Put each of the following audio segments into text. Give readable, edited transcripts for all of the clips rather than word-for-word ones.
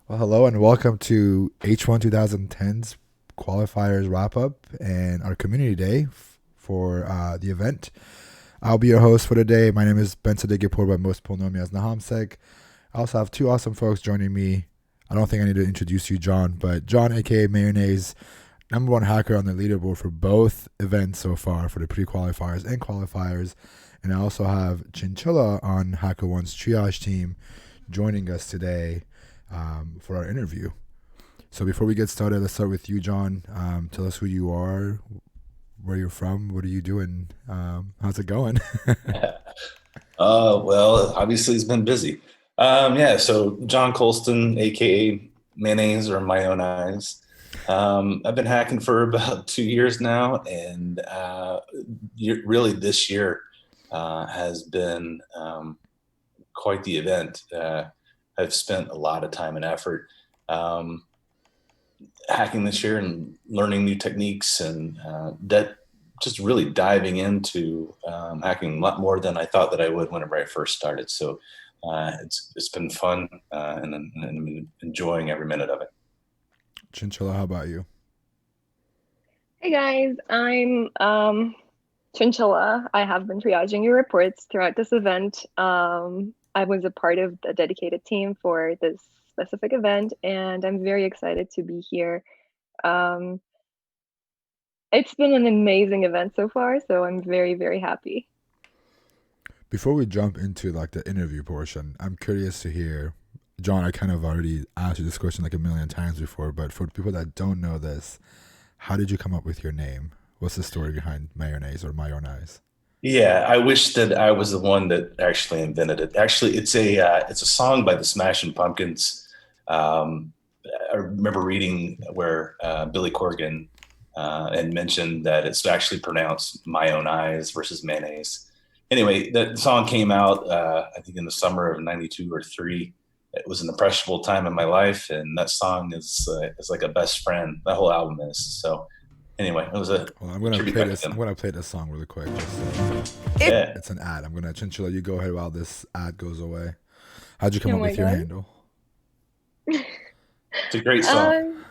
Well, hello and welcome to H1 2010's qualifiers wrap up and our community day for the event. I'll be your host for today. My name is Ben Sadegipur, but most people know me as Nahamsek. I also have two awesome folks joining me. I don't think I need to introduce you, John, but John, aka Mayonnaise, number one hacker on the leaderboard for both events so far for the pre-qualifiers and qualifiers. And I also have Chinchilla on HackerOne's triage team joining us today for our interview. So before we get started, let's start with you, John. Tell us who you are, where you're from, what are you doing, how's it going? Well, obviously he's been busy. So John Colston, aka Mayonnaise or My Own Eyes. I've been hacking for about 2 years now, and really this year has been quite the event. I've spent a lot of time and effort um, hacking this year and learning new techniques and that just really diving into hacking a lot more than I thought that I would whenever I first started. So it's been fun and I'm enjoying every minute of it. Chinchilla, how about you? Hey guys, I'm Chinchilla. I have been triaging your reports throughout this event. I was a part of the dedicated team for this specific event, and I'm very excited to be here. Um, it's been an amazing event so far, so I'm very, very happy. Before we jump into like the interview portion, I'm curious to hear, John, I kind of already asked you this question like a million times before, but for people that don't know this, how did you come up with your name? What's the story behind mayonnaise or mayonnaise? Yeah, I wish that I was the one that actually invented it. Actually, it's a song by the Smashing Pumpkins. Um, I remember reading where Billy Corgan and mentioned that it's actually pronounced my own eyes versus mayonnaise. Anyway, that song came out, I think in the summer of 92 or three. It was an impressionable time in my life. And that song is like a best friend. That whole album is. So anyway, it was a Well, I'm gonna tribute play back to this. I'm them. gonna play this song really quick. Yeah, It's an ad. I'm gonna Chinchilla. You go ahead while this ad goes away. How'd you come Oh up my with your God. handle? it's a great song. Um,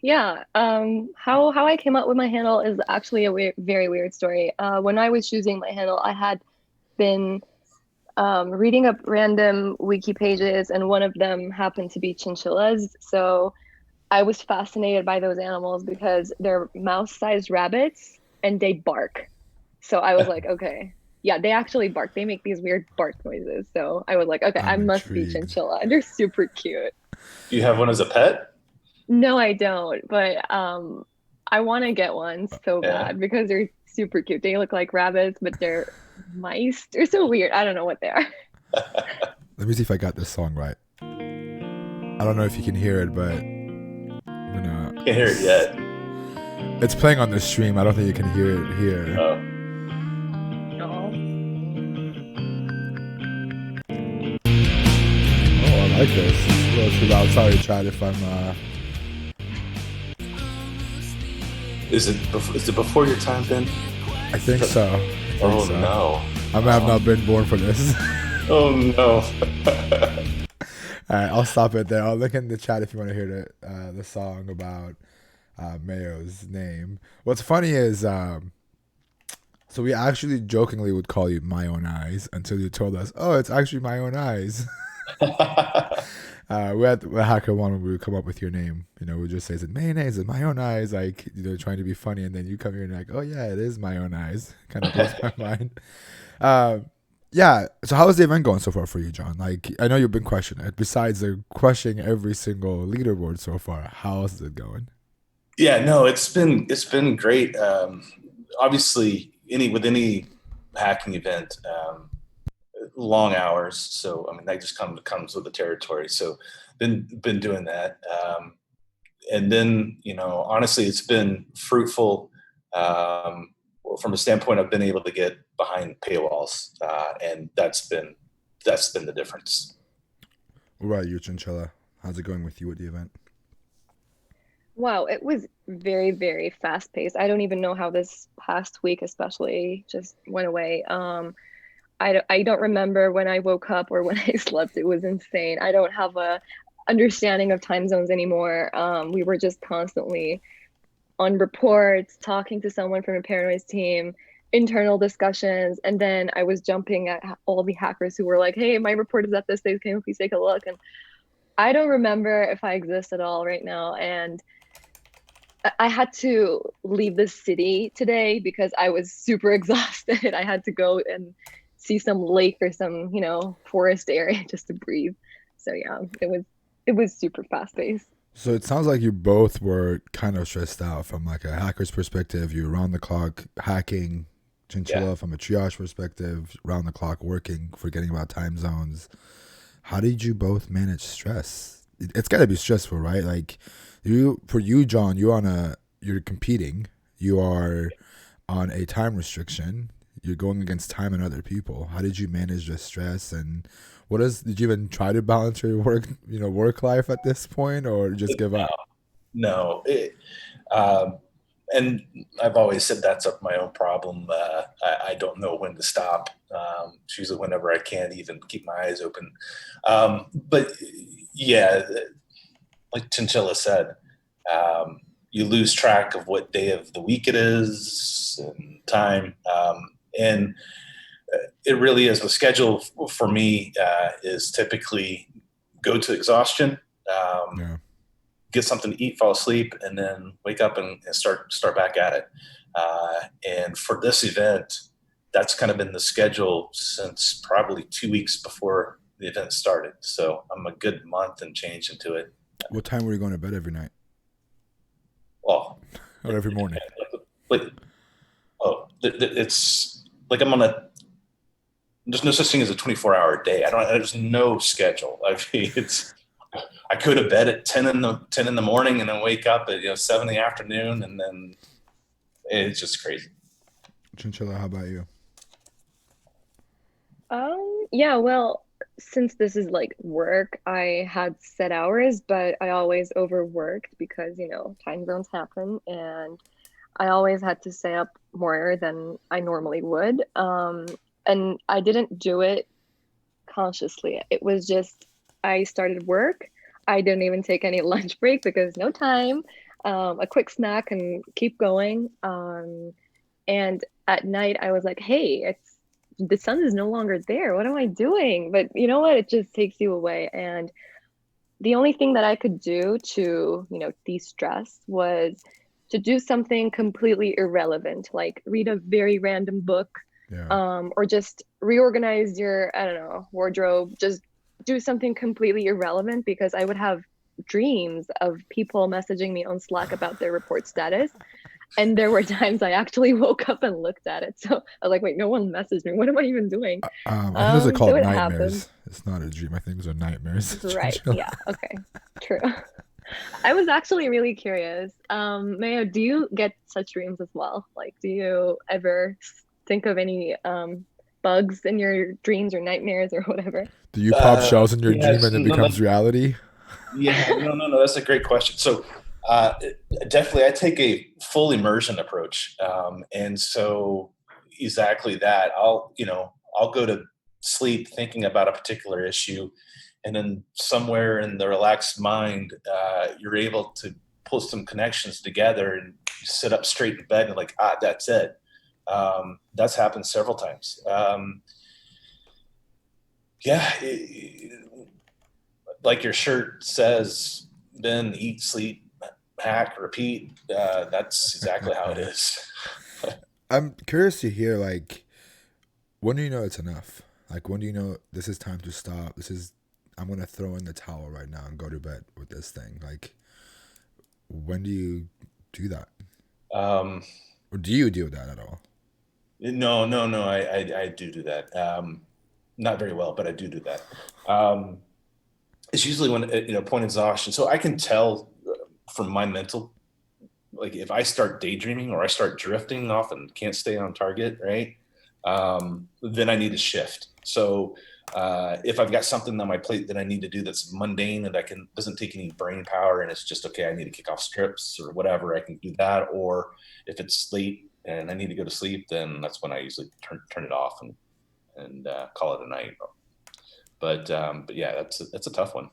yeah, how I came up with my handle is actually a very weird story. When I was choosing my handle, I had been reading up random wiki pages, and one of them happened to be chinchillas. So I was fascinated by those animals because they're mouse-sized rabbits and they bark. So I was like, okay, yeah, they actually bark. They make these weird bark noises. So I was like, okay, I I'm must be intrigued. chinchilla. And they're super cute. Do you have one as a pet? No, I don't, but I want to get one so Yeah. bad because they're super cute. They look like rabbits, but they're mice. They're so weird. I don't know what they are. Let me see if I got this song right. I don't know if you can hear it, but I'm Can't hear it gonna. yet. It's playing on the stream. I don't think you can hear it here. Oh, Oh, Oh, I like this. It's a little too loud. Sorry, Chad, if I'm. is it before your time, Ben? I think so. I think Oh so. no. I may have not been born for this. Oh no. All right, I'll stop it there. I'll look in the chat if you want to hear the song about Mayo's name. What's funny is, so we actually jokingly would call you My Own Eyes until you told us, oh, it's actually My Own Eyes. We had HackerOne when we would come up with your name. We just say, is it mayonnaise? Is it My Own Eyes? Like, trying to be funny. And then you come here and you're like, oh, yeah, it is My Own Eyes. Kind of blows my mind. Um, yeah. So how is the event going so far for you, John? Like, I know you've been crushing it. Besides the crushing every single leaderboard so far, how else is it going? Yeah, no, it's been great. Obviously, any hacking event, long hours. So I mean, that just comes with the territory. So been doing that. And then honestly it's been fruitful from a standpoint I've been able to get behind paywalls, and that's been the difference. What about you, Chinchilla? How's it going with you at the event? wow. It was very, very fast paced. I don't even know how this past week, especially, just went away. I don't remember when I woke up or when I slept. It was insane. I don't have understanding of time zones anymore. We were just constantly on reports, talking to someone from a Paranoid's team, internal discussions, and then I was jumping at all the hackers who were like, "Hey, my report is at this stage. Can you please take a look?" And I don't remember if I exist at all right now. And I had to leave the city today because I was super exhausted. I had to go and see some lake or some, forest area just to breathe. So yeah, it was super fast paced. So it sounds like you both were kind of stressed out from like a hacker's perspective. You were around the clock hacking, Yeah. Chinchilla from a triage perspective, round the clock working, forgetting about time zones. How did you both manage stress? It's got to be stressful, right? Like for you, John, you're competing. You are on a time restriction. You're going against time and other people. How did you manage the stress, and did you even try to balance your work life at this point, or just give No, up? no. Um, and I've always said that's my own problem. I don't know when to stop. It's usually whenever I can't even keep my eyes open. But yeah, like Chinchilla said, you lose track of what day of the week it is and time. And it really is the schedule for me is typically go to exhaustion, um, Yeah. get something to eat, fall asleep, and then wake up and start back at it. And for this event, that's kind of been the schedule since probably 2 weeks before the event started. So I'm a good month and change into it. What time were you going to bed every night Well, or every morning? like it's like I'm on a there's no such thing as a 24-hour day. There's no schedule. I mean, I go to bed at 10 in the morning and then wake up at 7 in the afternoon, and then it's just crazy. Chinchilla, how about you? Yeah, well, since this is like work, I had set hours, but I always overworked because, time zones happen and I always had to stay up more than I normally would. And I didn't do it consciously. It was just I started work. I didn't even take any lunch break because no time. A quick snack and keep going. And at night, I was like, hey, the sun is no longer there. What am I doing? But you know what? It just takes you away. And the only thing that I could do to, de-stress was to do something completely irrelevant, like read a very random book, Yeah. or just reorganize your, I don't know, wardrobe. Just do something completely irrelevant because I would have dreams of people messaging me on Slack about their report status. And there were times I actually woke up and looked at it. So I was like, wait, no one messaged me. What am I even doing? I think those are So called it happened. nightmares. It's not a dream. I think those are nightmares. Right. Chinchilla. Yeah. Okay. True. I was actually really curious. Mayo, do you get such dreams as well? Like, do you ever think of any bugs in your dreams or nightmares or whatever? Do you pop Uh, shells in your dream yes, and it becomes reality? yeah, no. That's a great question. So, definitely, I take a full immersion approach, and so exactly that. I'll go to sleep thinking about a particular issue, and then somewhere in the relaxed mind, you're able to pull some connections together, and you sit up straight in bed and like, that's it. That's happened several times. Yeah, like your shirt says, Ben, eat, sleep, hack, repeat. That's exactly how it is. I'm curious to hear, like, when do you know it's enough? Like, when do you know this is time to stop? I'm going to throw in the towel right now and go to bed with this thing. Like, when do you do that? Um, Or do you do that at all? no. I do that. Not very well, but I do that. Um, it's usually when point exhaustion. So I can tell from my mental, like if I start daydreaming or I start drifting off and can't stay on target, right? Then I need to shift. So if I've got something on my plate that I need to do that's mundane and doesn't take any brain power and it's just okay, I need to kick off strips or whatever, I can do that. Or if it's late and I need to go to sleep, then that's when I usually turn it off and call it a night. But yeah, that's a tough one.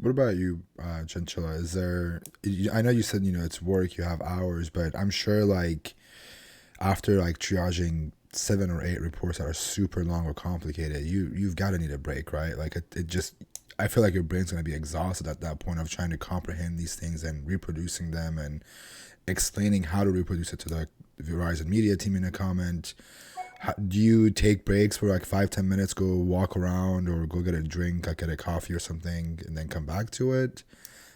What about you, Chinchilla? Is there? I know you said it's work, you have hours, but I'm sure like after like triaging 7 or 8 reports that are super long or complicated, you've got to need a break, right? Like it just. I feel like your brain's going to be exhausted at that point of trying to comprehend these things and reproducing them and explaining how to reproduce it to the Verizon media team in a comment. Do you take breaks for like 5-10 minutes, go walk around or go get a drink, like get a coffee or something, and then come back to it?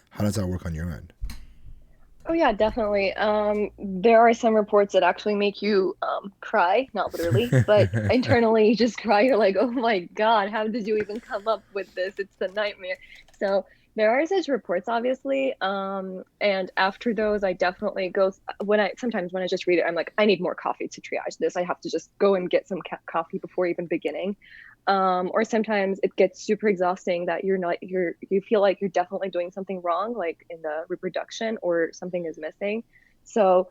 How does that work on your end? Oh yeah, definitely. There are some reports that actually make you cry, not literally, but internally you just cry. You're like, oh my God, how did you even come up with this? It's a nightmare. So there are such reports, obviously. And after those, I definitely go sometimes when I just read it, I'm like, I need more coffee to triage this. I have to just go and get some coffee before even beginning. Or sometimes it gets super exhausting that you feel like you're definitely doing something wrong, like in the reproduction or something is missing. So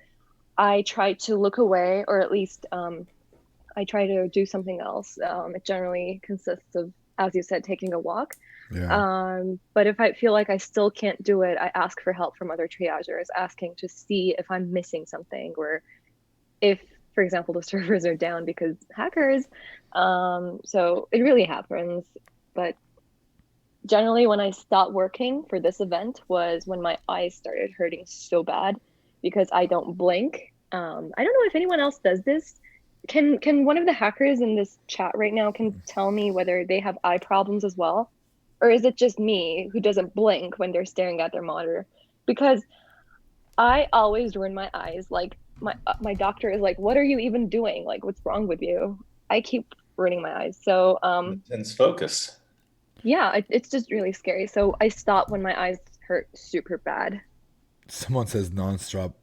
I try to look away, or at least I try to do something else. It generally consists of, as you said, taking a walk. Yeah. But if I feel like I still can't do it, I ask for help from other triagers, asking to see if I'm missing something, or if, for example, the servers are down because hackers. So it really happens. But generally, when I stopped working for this event was when my eyes started hurting so bad because I don't blink. I don't know if anyone else does this. Can one of the hackers in this chat right now can tell me whether they have eye problems as well? Or is it just me who doesn't blink when they're staring at their monitor? Because I always ruin my eyes. Like my doctor is like, "What are you even doing? Like, what's wrong with you?" I keep ruining my eyes. So Intense focus. yeah, it's just really scary. So I stop when my eyes hurt super bad. Someone says nonstop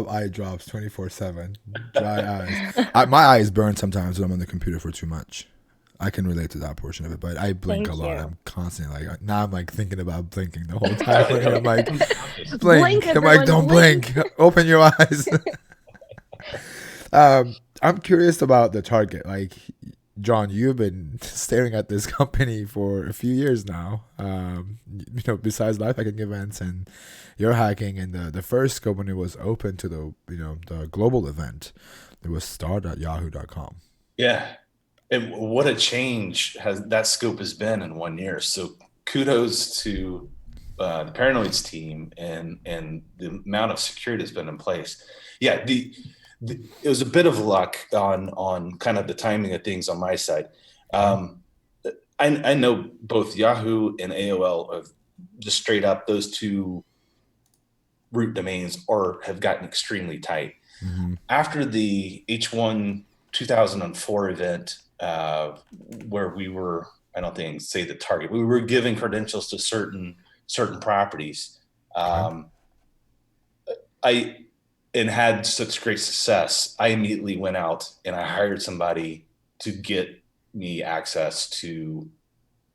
eye drops 24/7, dry eyes. My eyes burn sometimes when I'm on the computer for too much. I can relate to that portion of it, but I blink a Thank lot. you. I'm constantly like, now I'm like thinking about blinking the whole time. I'm like, Blink, blink. I'm like, everyone, don't blink. Open your eyes. I'm curious about the target. Like, John, you've been staring at this company for a few years now. Besides live hacking events and your hacking, and the first scope when it was open to the global event, it was start.yahoo.com. Yeah. And what a change has that scope has been in 1 year. So kudos to the Paranoids team and the amount of security that's been in place. Yeah, it was a bit of luck on kind of the timing of things on my side. I know both Yahoo and AOL have just straight up, those two root domains have gotten extremely tight. Mm-hmm. After the H1 2004 event, where we were, I don't think say the target, we were giving credentials to certain properties. I had such great success. I immediately went out and I hired somebody to get me access to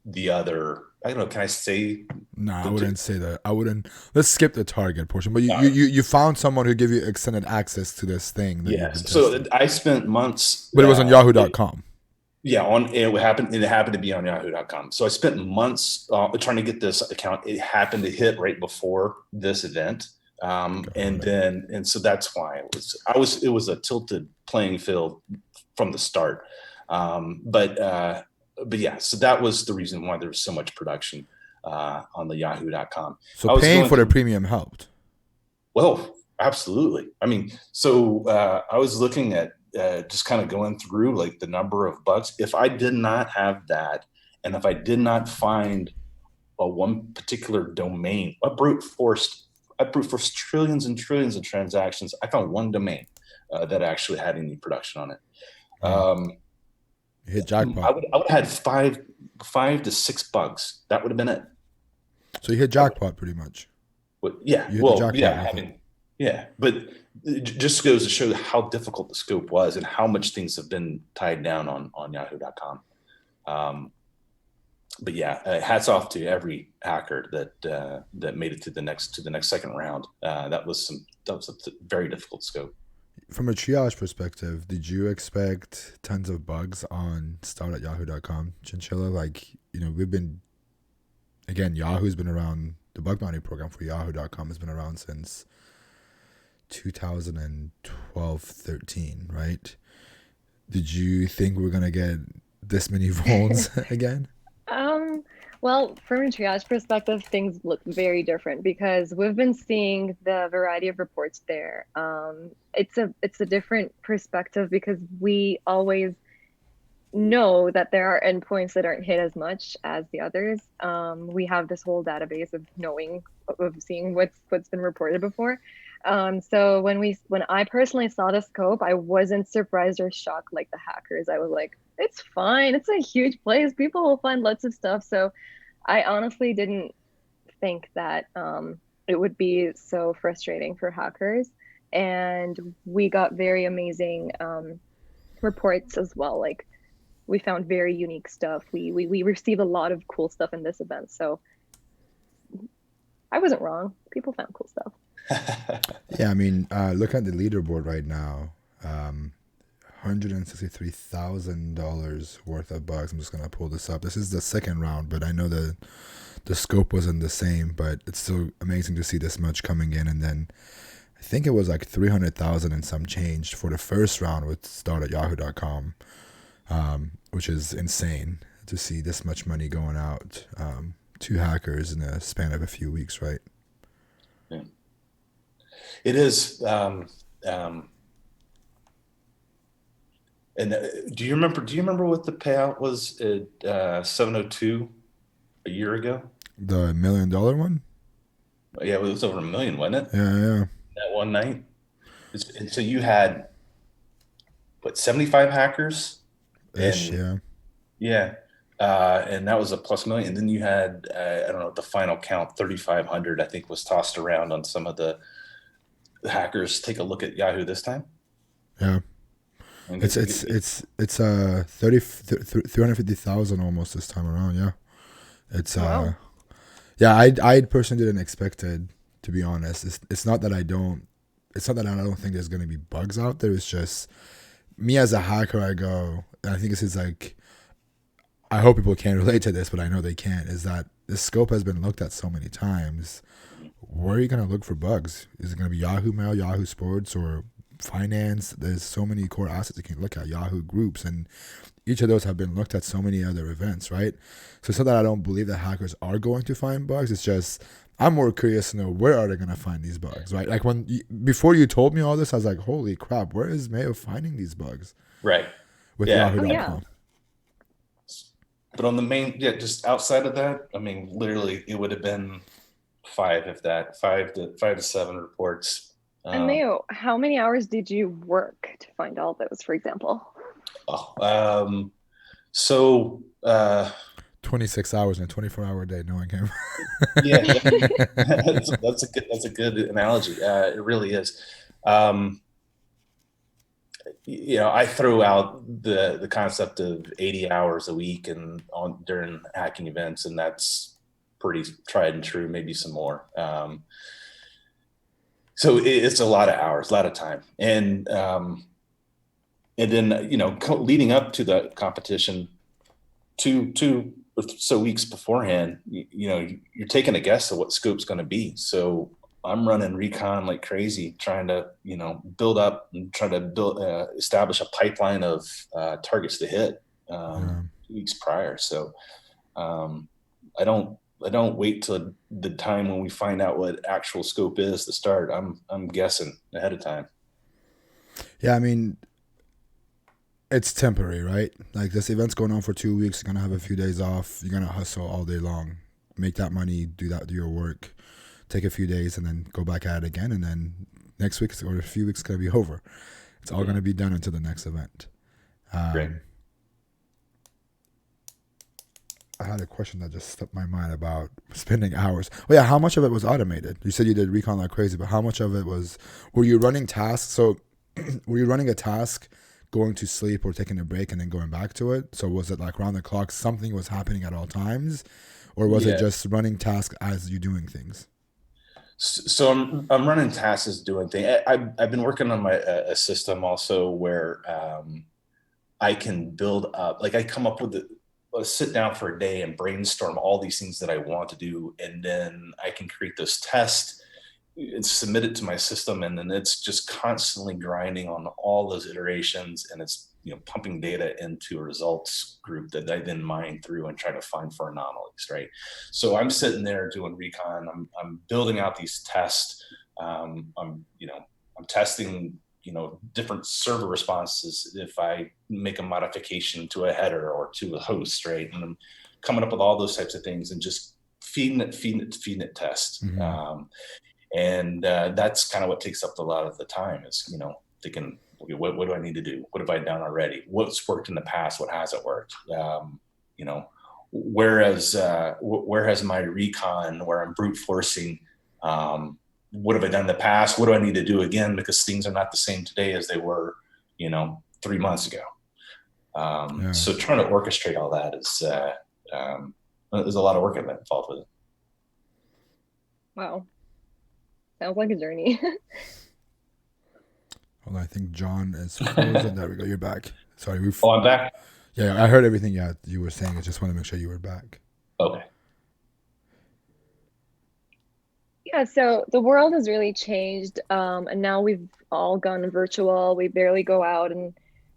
the other. I don't know. Can I say? No, I wouldn't say that. I wouldn't. Let's skip the target portion. But you found someone who gave you extended access to this thing that you've been testing. So I spent months. But it was on Yahoo.com. It happened to be on Yahoo.com. So I spent months trying to get this account. It happened to hit right before this event. And so that's why it was a tilted playing field from the start. But yeah, so that was the reason why there was so much production on the Yahoo.com. So paying for the premium helped. Well, absolutely. I mean, so I was looking at just kind of going through like the number of bugs. If I did not have that, and if I did not find one particular domain, I brute forced trillions and trillions of transactions. I found one domain that actually had any production on it. Hit jackpot. I would have had 5 to 6 bugs. That would have been it. So you hit jackpot pretty much. But yeah, but it just goes to show how difficult the scope was and how much things have been tied down on Yahoo.com. But yeah, hats off to every hacker that made it to the next second round. That was a very difficult scope. From a triage perspective, did you expect tons of bugs on start.yahoo.com, Chinchilla? Like, we've been again, Yahoo's been around. The bug bounty program for Yahoo.com has been around since 2012, 13, right? Did you think we were gonna get this many phones again? Um, well, from a triage perspective, things look very different because we've been seeing the variety of reports there. It's a different perspective because we always know that there are endpoints that aren't hit as much as the others. We have this whole database of knowing, of seeing what's been reported before. So when I personally saw the scope, I wasn't surprised or shocked like the hackers. I was like, it's fine. It's a huge place. People will find lots of stuff. So I honestly didn't think that it would be so frustrating for hackers. And we got very amazing reports as well. Like we found very unique stuff. We received a lot of cool stuff in this event. So I wasn't wrong. People found cool stuff. Yeah, I mean, look at the leaderboard right now. $163,000 worth of bugs. I'm just gonna pull this up. This is the second round, but I know the scope wasn't the same, but it's still amazing to see this much coming in. And then I think it was like 300,000 and some change for the first round with start at yahoo.com, which is insane to see this much money going out to hackers in a span of a few weeks, right? Yeah. It is. And do you remember what the payout was at 702 a year ago? The $1 million one? Yeah, it was over $1 million, wasn't it? Yeah. That one night. And so you had what, 75 hackers? Ish, And yeah. and that was a plus million. And then you had I don't know, the final count 3,500 I think was tossed around on some of the hackers. Take a look at Yahoo this time. Yeah. It's 350,000 almost this time around. Yeah, it's Wow. yeah. I personally didn't expect it, to be honest. It's not that I don't. It's not that I don't think there's gonna be bugs out there. It's just me as a hacker. I go. And I think this is like. I hope people can relate to this, but I know they can't. Is that this scope has been looked at so many times? Where are you gonna look for bugs? Is it gonna be Yahoo Mail, Yahoo Sports, or finance? There's so many core assets you can look at. Yahoo Groups, and each of those have been looked at so many other events, right? So it's not that I don't believe that hackers are going to find bugs. It's just I'm more curious to know where are they going to find these bugs, right? Like before you told me all this, I was like, holy crap, where is Mayo finding these bugs Right. with Yeah. Oh yeah. Yahoo.com? But on the main, yeah, just outside of that, I mean, literally, it would have been five, if that, five to seven reports. And Mayo, how many hours did you work to find all those, for example? So 26 hours in a 24-hour day, knowing him. yeah, that's a good analogy. It really is. I threw out the concept of 80 hours a week and during hacking events, and that's pretty tried and true. Maybe some more. So it's a lot of hours, a lot of time, and then leading up to the competition, two or so weeks beforehand, you're taking a guess of what scope's going to be. So I'm running recon like crazy, trying to build up and try to establish a pipeline of targets to hit 2 weeks prior. So I don't wait till the time when we find out what actual scope is to start. I'm guessing ahead of time. Yeah, I mean, it's temporary, right? Like this event's going on for 2 weeks. You're gonna have a few days off. You're gonna hustle all day long, make that money, do your work, take a few days, and then go back at it again. And then next week or a few weeks gonna be over. It's all gonna be done until the next event. Great. I had a question that just slipped my mind about spending hours. Oh yeah, how much of it was automated? You said you did recon like crazy, but how much of it was? Were you running tasks? So, were you running a task, going to sleep or taking a break and then going back to it? So was it like round the clock? Something was happening at all times, or was it just running tasks as you doing things? So I'm running tasks as doing things. I've been working on a system also where I can build up. Like I come up with sit down for a day and brainstorm all these things that I want to do, and then I can create this test and submit it to my system, and then it's just constantly grinding on all those iterations, and it's pumping data into a results group that I then mine through and try to find for anomalies, right? So I'm sitting there doing recon. I'm building out these tests. I'm testing different server responses if I make a modification to a header or to a host, right? And I'm coming up with all those types of things and just feeding it test. And that's kind of what takes up a lot of the time is, thinking, okay, what do I need to do? What have I done already? What's worked in the past? What hasn't worked? Where has my recon, where I'm brute forcing, what have I done in the past? What do I need to do again? Because things are not the same today as they were, 3 months ago. So trying to orchestrate all that is there's a lot of work involved with it. Wow. Sounds like a journey. Hold on, I think John is frozen. There we go. You're back. Sorry. I'm back? Yeah, I heard everything you were saying. I just want to make sure you were back. Okay. Yeah, so the world has really changed. And now we've all gone virtual. We barely go out and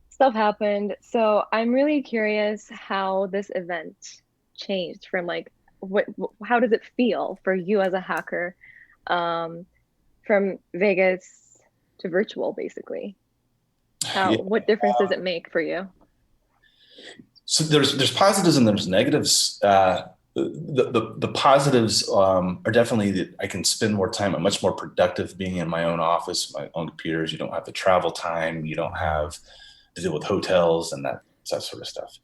stuff happened. So I'm really curious how this event changed from how does it feel for you as a hacker? From Vegas to virtual, basically. What difference does it make for you? So there's positives and there's negatives. The positives are definitely that I can spend more time. I'm much more productive being in my own office, my own computers. You don't have the travel time. You don't have to deal with hotels and that sort of stuff.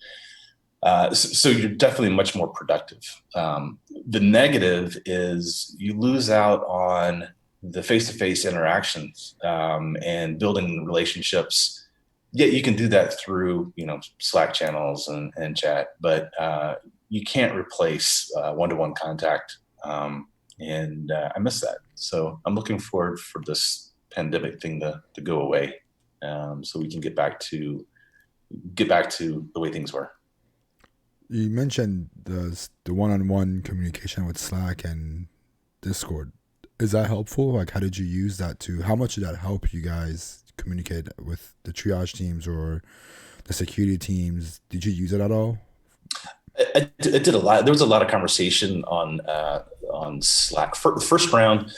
So you're definitely much more productive. The negative is you lose out on the face-to-face interactions and building relationships. Yeah, you can do that through Slack channels and chat, but you can't replace one-to-one contact, and I miss that. So I'm looking forward for this pandemic thing to go away, so we can get back to the way things were. You mentioned the one-on-one communication with Slack and Discord. Is that helpful? Like, how did you use that how much did that help you guys communicate with the triage teams or the security teams? Did you use it at all? I did a lot. There was a lot of conversation on Slack. First round,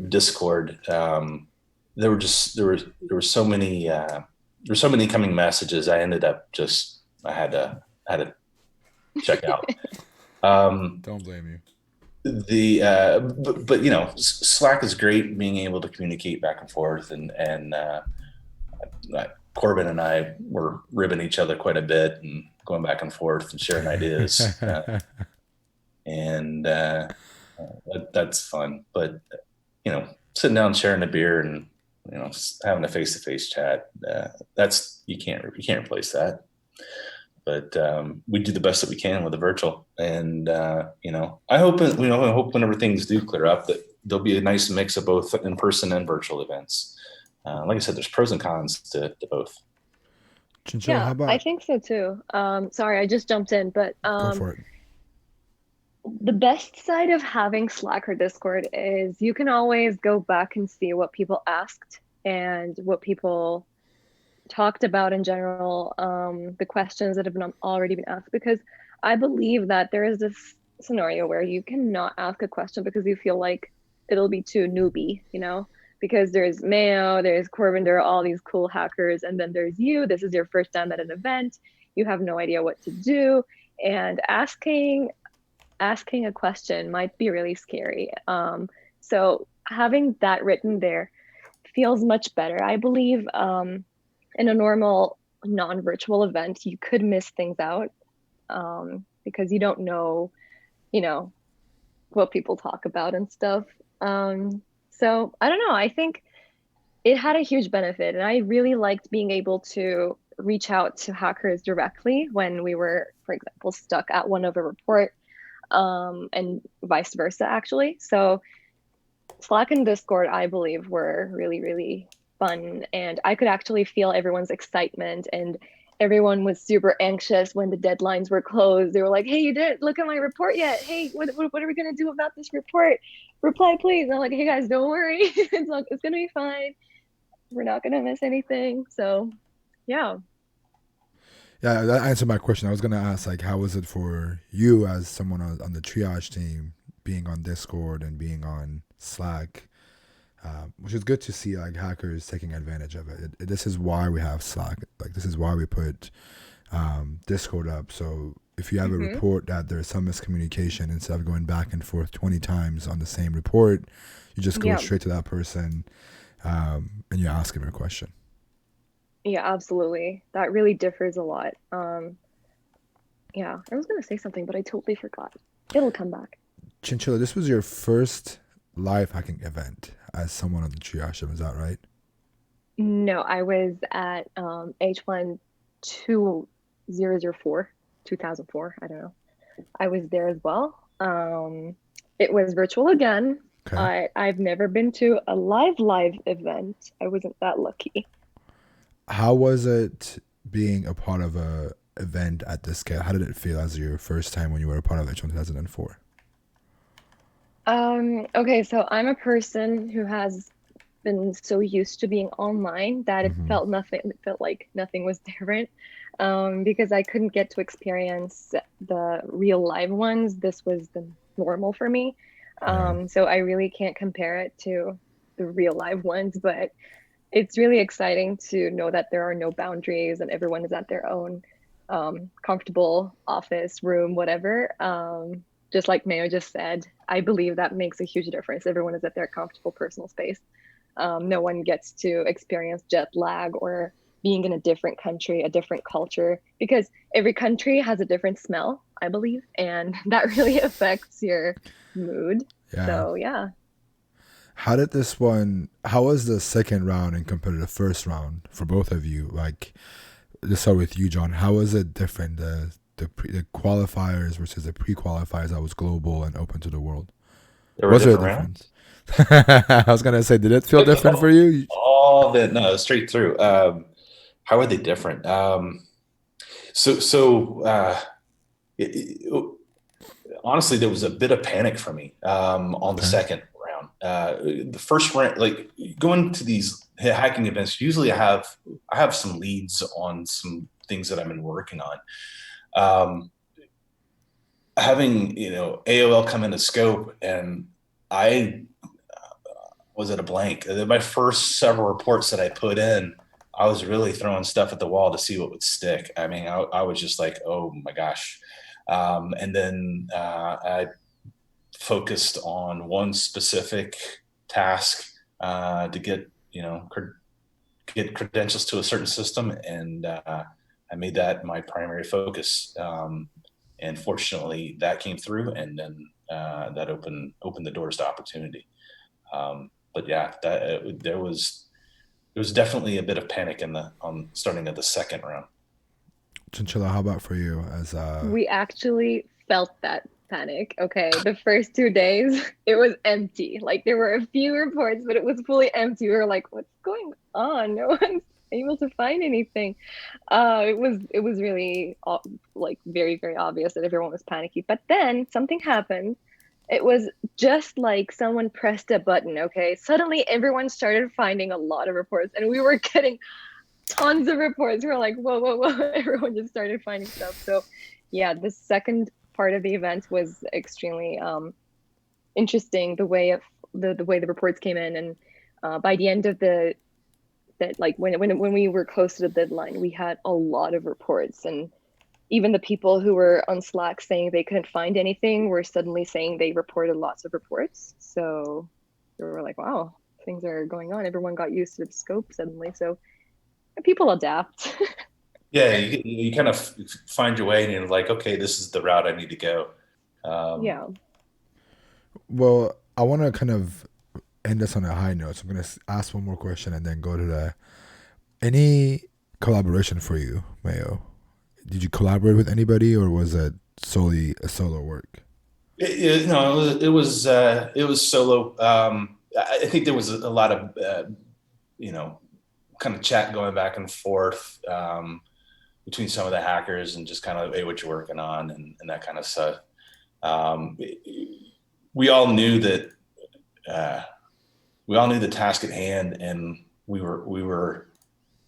Discord. There were so many incoming messages. I ended up I had to check out. Don't blame you. But Slack is great, being able to communicate back and forth, and Corbin and I were ribbing each other quite a bit and going back and forth and sharing ideas, and that's fun. But sitting down, sharing a beer, and having a face-to-face chat, you can't replace that. But we do the best that we can with the virtual, and I hope whenever things do clear up, that there'll be a nice mix of both in-person and virtual events. Like I said, there's pros and cons to both. Chinchilla, how about? I think so too. Sorry, I just jumped in, but Go for it. The best side of having Slack or Discord is you can always go back and see what people asked and what people talked about in general, the questions that have already been asked, because I believe that there is this scenario where you cannot ask a question because you feel like it'll be too newbie, because there's Mayo, there's Corbin, there are all these cool hackers, and then there's you. This is your first time at an event. You have no idea what to do, and asking a question might be really scary. So having that written there feels much better. I believe in a normal non-virtual event, you could miss things out because you don't know, what people talk about and stuff. So I don't know. I think it had a huge benefit, and I really liked being able to reach out to hackers directly when we were, for example, stuck at one of a report, and vice versa, actually. So Slack and Discord, I believe, were really, really fun, and I could actually feel everyone's excitement and everyone was super anxious when the deadlines were closed. They were like, "Hey, you didn't look at my report yet. Hey, what are we gonna do about this report? Reply, please." And I'm like, "Hey guys, don't worry. It's gonna be fine. We're not gonna miss anything." So, yeah. Yeah, that answered my question. I was gonna ask, like, how was it for you as someone on the triage team, being on Discord and being on Slack, which is good to see, like, hackers taking advantage of it. This is why we have Slack. Like, this is why we put Discord up. So if you have a Mm-hmm. report that there's some miscommunication, instead of going back and forth 20 times on the same report, you just go Yeah. straight to that person, and you ask him a question. Yeah, absolutely. That really differs a lot. Yeah, I was gonna say something, but I totally forgot. It'll come back. Chinchilla, this was your first live hacking event as someone on the triage team, is that right? No, I was at H1 2004, 2004. I don't know. I was there as well. It was virtual again. Okay. I've never been to a live event. I wasn't that lucky. How was it being a part of a event at this scale? How did it feel as your first time when you were a part of H1 2004? Okay, so I'm a person who has been so used to being online that Mm-hmm. it felt like nothing was different. Because I couldn't get to experience the real live ones. This was the normal for me. Yeah. So I really can't compare it to the real live ones, but it's really exciting to know that there are no boundaries and everyone is at their own comfortable office, room, whatever. Just like Mayo just said, I believe that makes a huge difference. Everyone is at their comfortable personal space. No one gets to experience jet lag or being in a different country, a different culture, because every country has a different smell, I believe, and that really affects your mood. Yeah. So, yeah. How was the second round and compared to the first round for both of you? Like, let's start with you, John. How was it different? The qualifiers versus the pre-qualifiers that was global and open to the world. There were Was there a different difference? rounds. I was gonna say, did it feel different for you? All the no straight through. How are they different? So it, it- honestly, there was a bit of panic for me on the Okay. second round. The first round, like going to these hacking events, usually I have some leads on some things that I've been working on. Um, Having AOL come into scope, and I was at a blank. My first several reports that I put in, I was really throwing stuff at the wall to see what would stick. I mean, I was just like, oh my gosh. And then I focused on one specific task to get, get credentials to a certain system. And I made that my primary focus. And fortunately that came through, and then that opened the doors to opportunity. But yeah, there was definitely a bit of panic in the on starting at the second round. Chinchilla, how about for you? As We actually felt that panic. Okay, the first 2 days, it was empty. Like there were a few reports, but it was fully empty. We were like, what's going on? No one's able to find anything. It was really like very, very obvious that everyone was panicky. But then something happened. It was just like someone pressed a button, okay? Suddenly everyone started finding a lot of reports and we were getting tons of reports. We were like, whoa, whoa, whoa. Everyone just started finding stuff. So yeah, the second part of the event was extremely interesting, the way of the way the reports came in. And by the end of the that like when we were close to the deadline, we had a lot of reports, and even the people who were on Slack saying they couldn't find anything were suddenly saying they reported lots of reports. So we were like, wow, things are going on. Everyone got used to the scope suddenly. So people adapt. Yeah, you kind of find your way, and you're like, okay, this is the route I need to go. Um, Yeah. well, I want to kind of end this on a high note. So I'm gonna ask one more question and then go to the any collaboration for you, Mayo. Did you collaborate with anybody, or was it solely a solo work? no, it was solo. I think there was a lot of you know kind of chat going back and forth. between some of the hackers and just kind of, hey, what you're working on and that kind of stuff. Um, we all knew that uh, we all knew the task at hand, and we were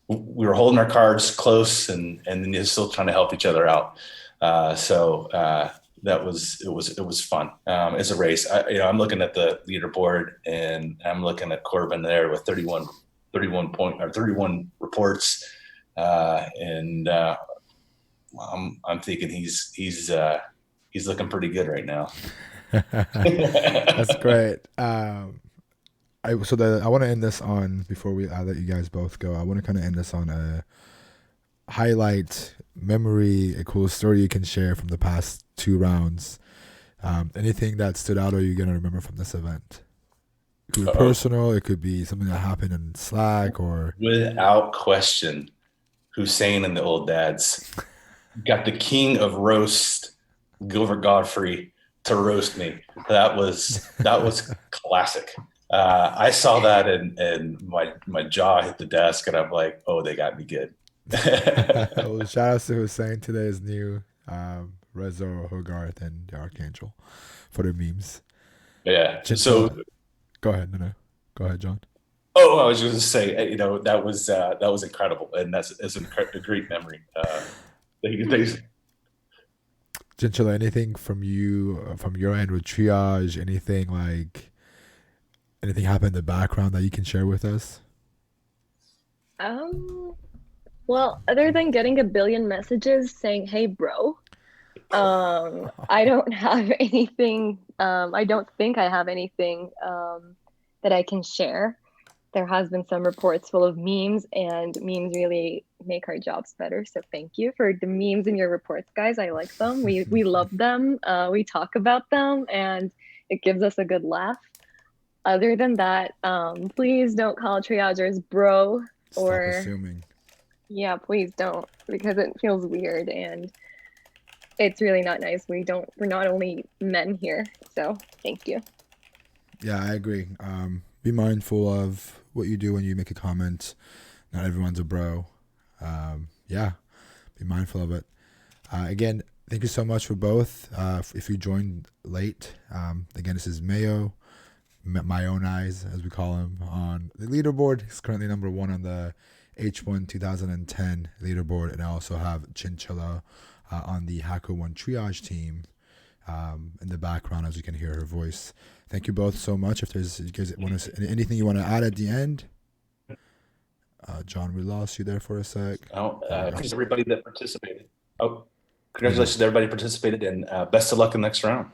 holding our cards close, and then still trying to help each other out. That was fun as a race. I'm looking at the leaderboard, and I'm looking at Corbin there with 31 reports, and I'm thinking he's looking pretty good right now. That's great. I want to end this on before I let you guys both go. I want to kind of end this on a highlight memory, a cool story you can share from the past 2 rounds. Anything that stood out or you're gonna remember from this event? It could be personal. It could be something that happened in Slack or. Without question, Hussein and the old dads got the king of roast, Gilbert Godfrey, to roast me. That was classic. I saw that and my jaw hit the desk, and I'm like, oh, they got me good. Well, shout out to Hussein, today's new Rezo, Hogarth, and the Archangel for their memes. Yeah. Chinchilla. So go ahead, no, go ahead, John. Oh, I was just going to say, that was incredible, and that's a great memory. Chinchilla, anything from you from your end with triage? Anything happened in the background that you can share with us? Well, other than getting a billion messages saying, "Hey, bro," I don't have anything. I don't think I have anything that I can share. There has been some reports full of memes, and memes really make our jobs better. So thank you for the memes in your reports, guys. I like them. We love them. We talk about them, and it gives us a good laugh. Other than that, please don't call triagers bro. Stop assuming. Yeah, please don't, because it feels weird and it's really not nice. We're not only men here. So thank you. Yeah, I agree. Be mindful of what you do when you make a comment. Not everyone's a bro. Yeah, be mindful of it. Again, thank you so much for both. If you joined late, again, this is Mayo, my own eyes, as we call him, on the leaderboard. He's currently number 1 on the H1 2010 leaderboard, and I also have Chinchilla on the HackerOne triage team in the background, as you can hear her voice. Thank you both so much. If you guys want anything you want to add at the end, John, we lost you there for a sec. Congratulations everybody that participated. Congratulations to everybody participated, and best of luck in the next round.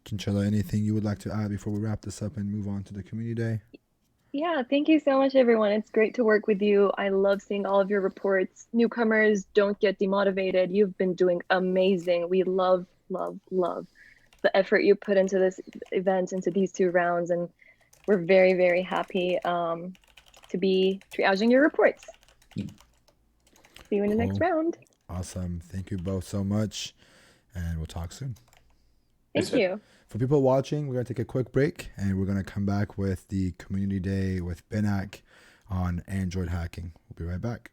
Chinchilla, anything you would like to add before we wrap this up and move on to the community day? Yeah, thank you so much, everyone. It's great to work with you. I love seeing all of your reports. Newcomers, don't get demotivated. You've been doing amazing. We love, love, love the effort you put into this event, into these 2 rounds, and we're very, very happy to be triaging your reports. See you in the next round. Awesome. Thank you both so much, and we'll talk soon. Thank you. For people watching, we're going to take a quick break, and we're going to come back with the community day with Benak on Android hacking. We'll be right back.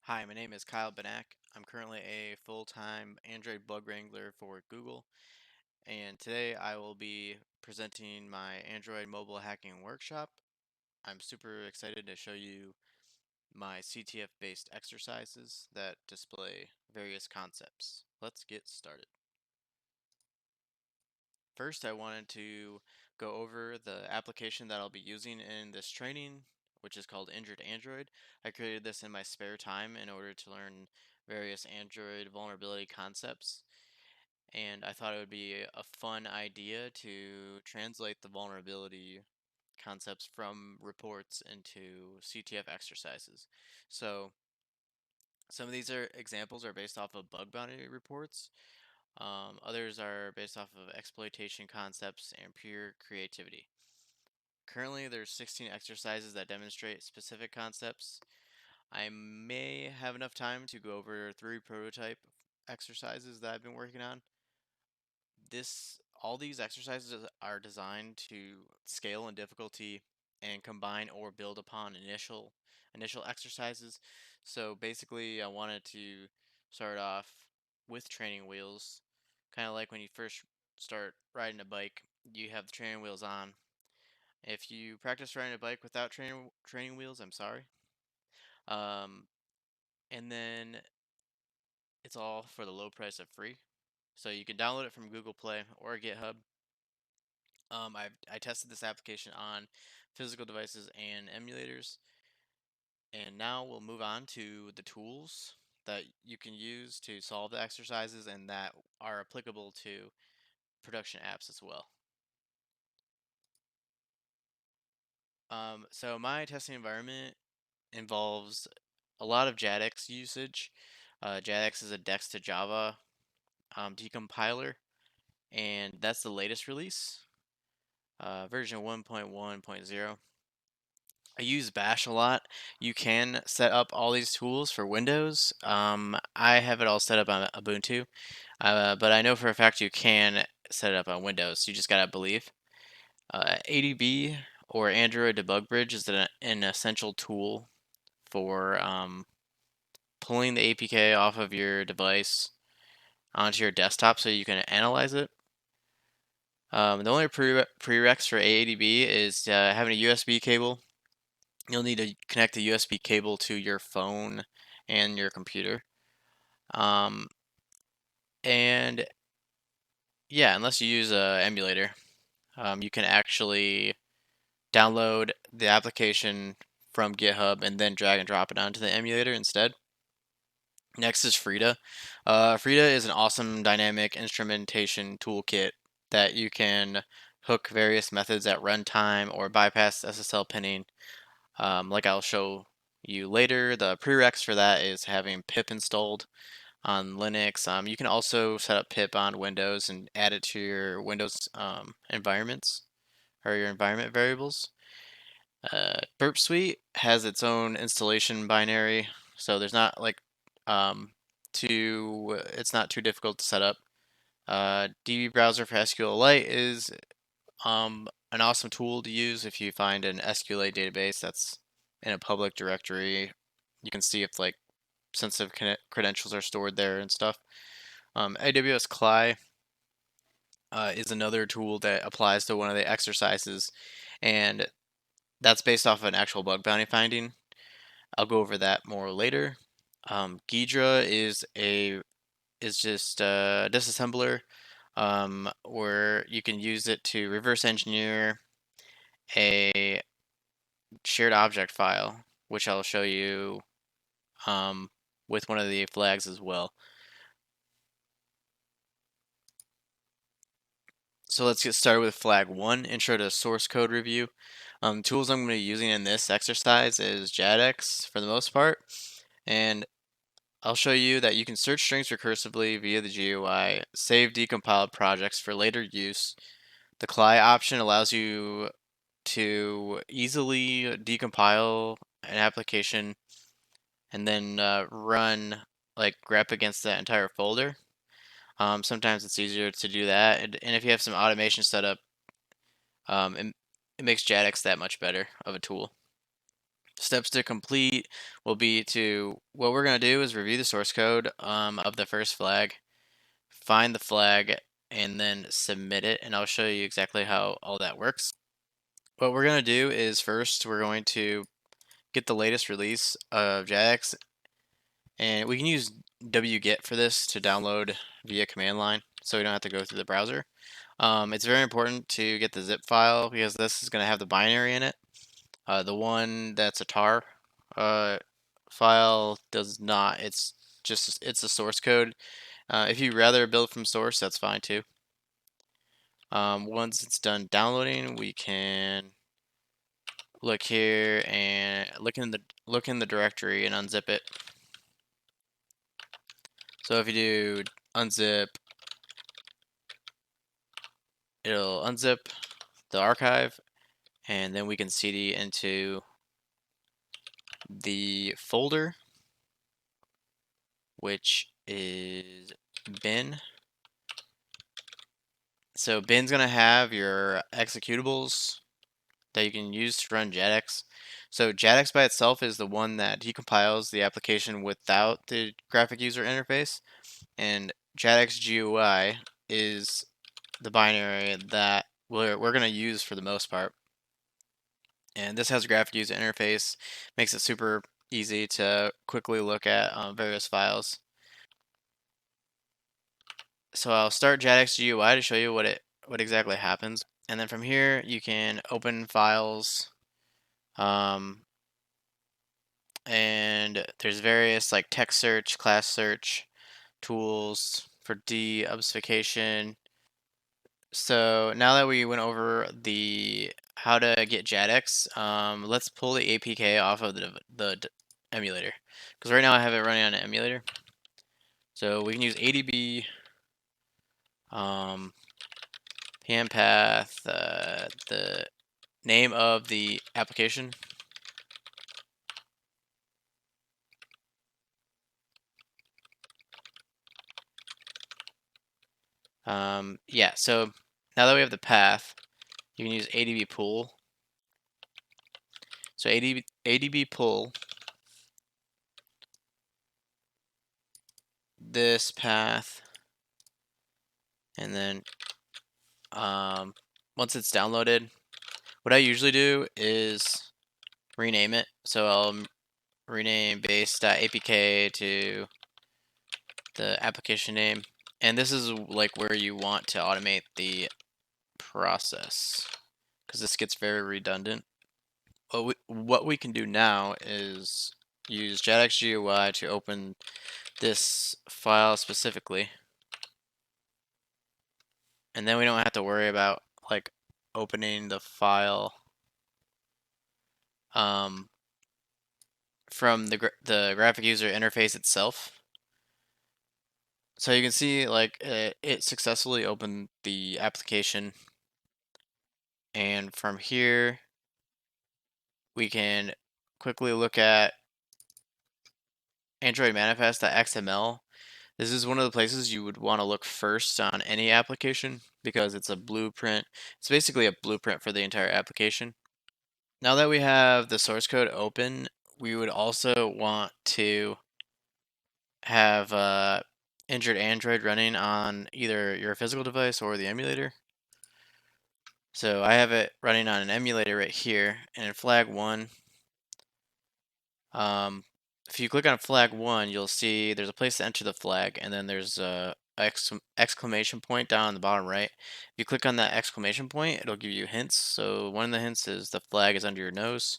Hi, my name is Kyle Benak. I'm currently a full-time Android bug wrangler for Google, and today I will be presenting my Android mobile hacking workshop. I'm super excited to show you my CTF-based exercises that display various concepts. Let's get started. First, I wanted to go over the application that I'll be using in this training, which is called Injured Android. I created this in my spare time in order to learn various Android vulnerability concepts, and I thought it would be a fun idea to translate the vulnerability concepts from reports into CTF exercises. So some of these examples are based off of bug bounty reports. Others are based off of exploitation concepts and pure creativity. Currently, there's 16 exercises that demonstrate specific concepts. I may have enough time to go over 3 prototype exercises that I've been working on. All these exercises are designed to scale in difficulty and combine or build upon initial exercises. So basically, I wanted to start off with training wheels, kind of like when you first start riding a bike, you have the training wheels on. If you practice riding a bike without training wheels, I'm sorry. Um, and then it's all for the low price of free. So you can download it from Google Play or GitHub. I tested this application on physical devices and emulators, and now we'll move on to the tools that you can use to solve the exercises and that are applicable to production apps as well. So my testing environment involves a lot of JADX usage. JADX is a Dex to Java decompiler, and that's the latest release, version 1.1.0. I use Bash a lot. You can set up all these tools for Windows. I have it all set up on Ubuntu, but I know for a fact you can set it up on Windows. You just gotta believe. ADB or Android Debug Bridge is an essential tool for pulling the APK off of your device onto your desktop so you can analyze it. The only prereqs for AADB is having a USB cable. You'll need to connect the USB cable to your phone and your computer. Um, and yeah, unless you use a emulator, you can actually download the application from GitHub and then drag and drop it onto the emulator instead. Next is Frida. Frida is an awesome dynamic instrumentation toolkit that you can hook various methods at runtime or bypass SSL pinning. Like I'll show you later, the prereqs for that is having pip installed on Linux. You can also set up pip on Windows and add it to your Windows environments or your environment variables. Burp Suite has its own installation binary, so there's not like it's not too difficult to set up. DB Browser for SQLite is an awesome tool to use if you find an SQLite database that's in a public directory. You can see if like sensitive credentials are stored there and stuff. AWS CLI is another tool that applies to one of the exercises, and that's based off of an actual bug bounty finding. I'll go over that more later. Ghidra is just a disassembler where you can use it to reverse engineer a shared object file, which I'll show you with one of the flags as well. So let's get started with flag 1, intro to source code review. Tools I'm going to be using in this exercise is JADX for the most part, and I'll show you that you can search strings recursively via the GUI, save decompiled projects for later use. The CLI option allows you to easily decompile an application and then run like grep against that entire folder. Sometimes it's easier to do that, and if you have some automation set up, it makes JADX that much better of a tool. Steps to complete will be what we're going to do is review the source code of the first flag, find the flag, and then submit it. And I'll show you exactly how all that works. What we're going to do is first we're going to get the latest release of JAX, and we can use wget for this to download via command line, so we don't have to go through the browser. It's very important to get the zip file because this is going to have the binary in it. The one that's a tar file does not. It's a source code. If you'd rather build from source, that's fine too. Once it's done downloading, we can look here and look in the directory and unzip it. So if you do unzip, it'll unzip the archive, and then we can cd into the folder, which is bin. So bin's gonna have your executables that you can use to run JADX. So JADX by itself is the one that decompiles the application without the graphic user interface, and JADX GUI is the binary that we're going to use for the most part. And this has a graphic user interface, makes it super easy to quickly look at various files. So I'll start JADX GUI to show you what exactly happens, and then from here you can open files, and there's various like text search, class search tools for deobfuscation. So now that we went over the how to get JADX, let's pull the APK off of the emulator, because right now I have it running on an emulator. So we can use ADB, PM path, the name of the application. Yeah, so now that we have the path, you can use ADB pull. So ADB pull this path, and then once it's downloaded, what I usually do is rename it. So I'll rename base.apk to the application name, and this is like where you want to automate the process, because this gets very redundant. What we can do now is use JADX GUI to open this file specifically, and then we don't have to worry about like opening the file from the graphic user interface itself. So you can see like it successfully opened the application, and from here we can quickly look at Android manifest.xml. This is one of the places you would want to look first on any application because it's a blueprint. It's basically a blueprint for the entire application. Now that we have the source code open, we would also want to have injured Android running on either your physical device or the emulator. So I have it running on an emulator right here, and in flag 1, if you click on flag 1, you'll see there's a place to enter the flag, and then there's a exclamation point down on the bottom right. If you click on that exclamation point, it'll give you hints. So one of the hints is the flag is under your nose.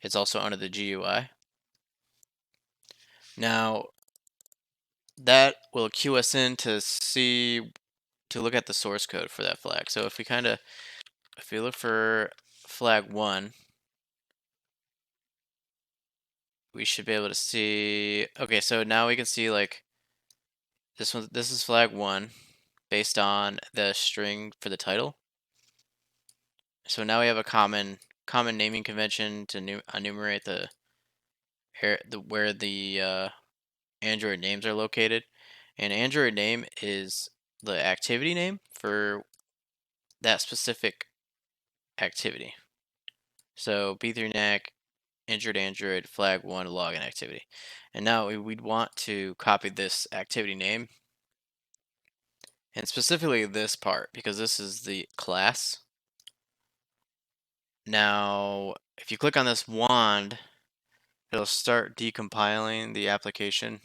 It's also under the GUI. Now that will cue us in to look at the source code for that flag. So if we look for flag 1, we should be able to see. Okay, so now we can see like this is flag 1 based on the string for the title. So now we have a common naming convention to enumerate where the Android names are located. And Android name is the activity name for that specific activity. So B3NAC injured Android flag1 login activity. And now we'd want to copy this activity name, and specifically this part, because this is the class. Now, if you click on this wand, it'll start decompiling the application.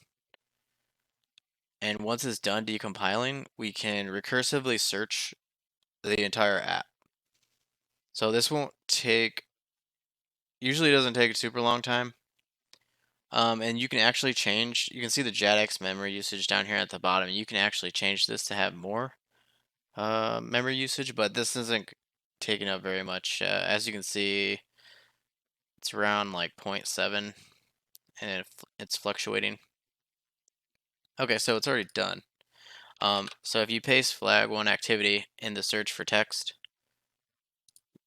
And once it's done decompiling, we can recursively search the entire app. So this won't take, usually it doesn't take a super long time. And you can actually change, you can see the JADX memory usage down here at the bottom. You can actually change this to have more memory usage, but this isn't taking up very much. As you can see, it's around like 0.7 and it's fluctuating. Okay, so it's already done. So if you paste flag1 activity in the search for text,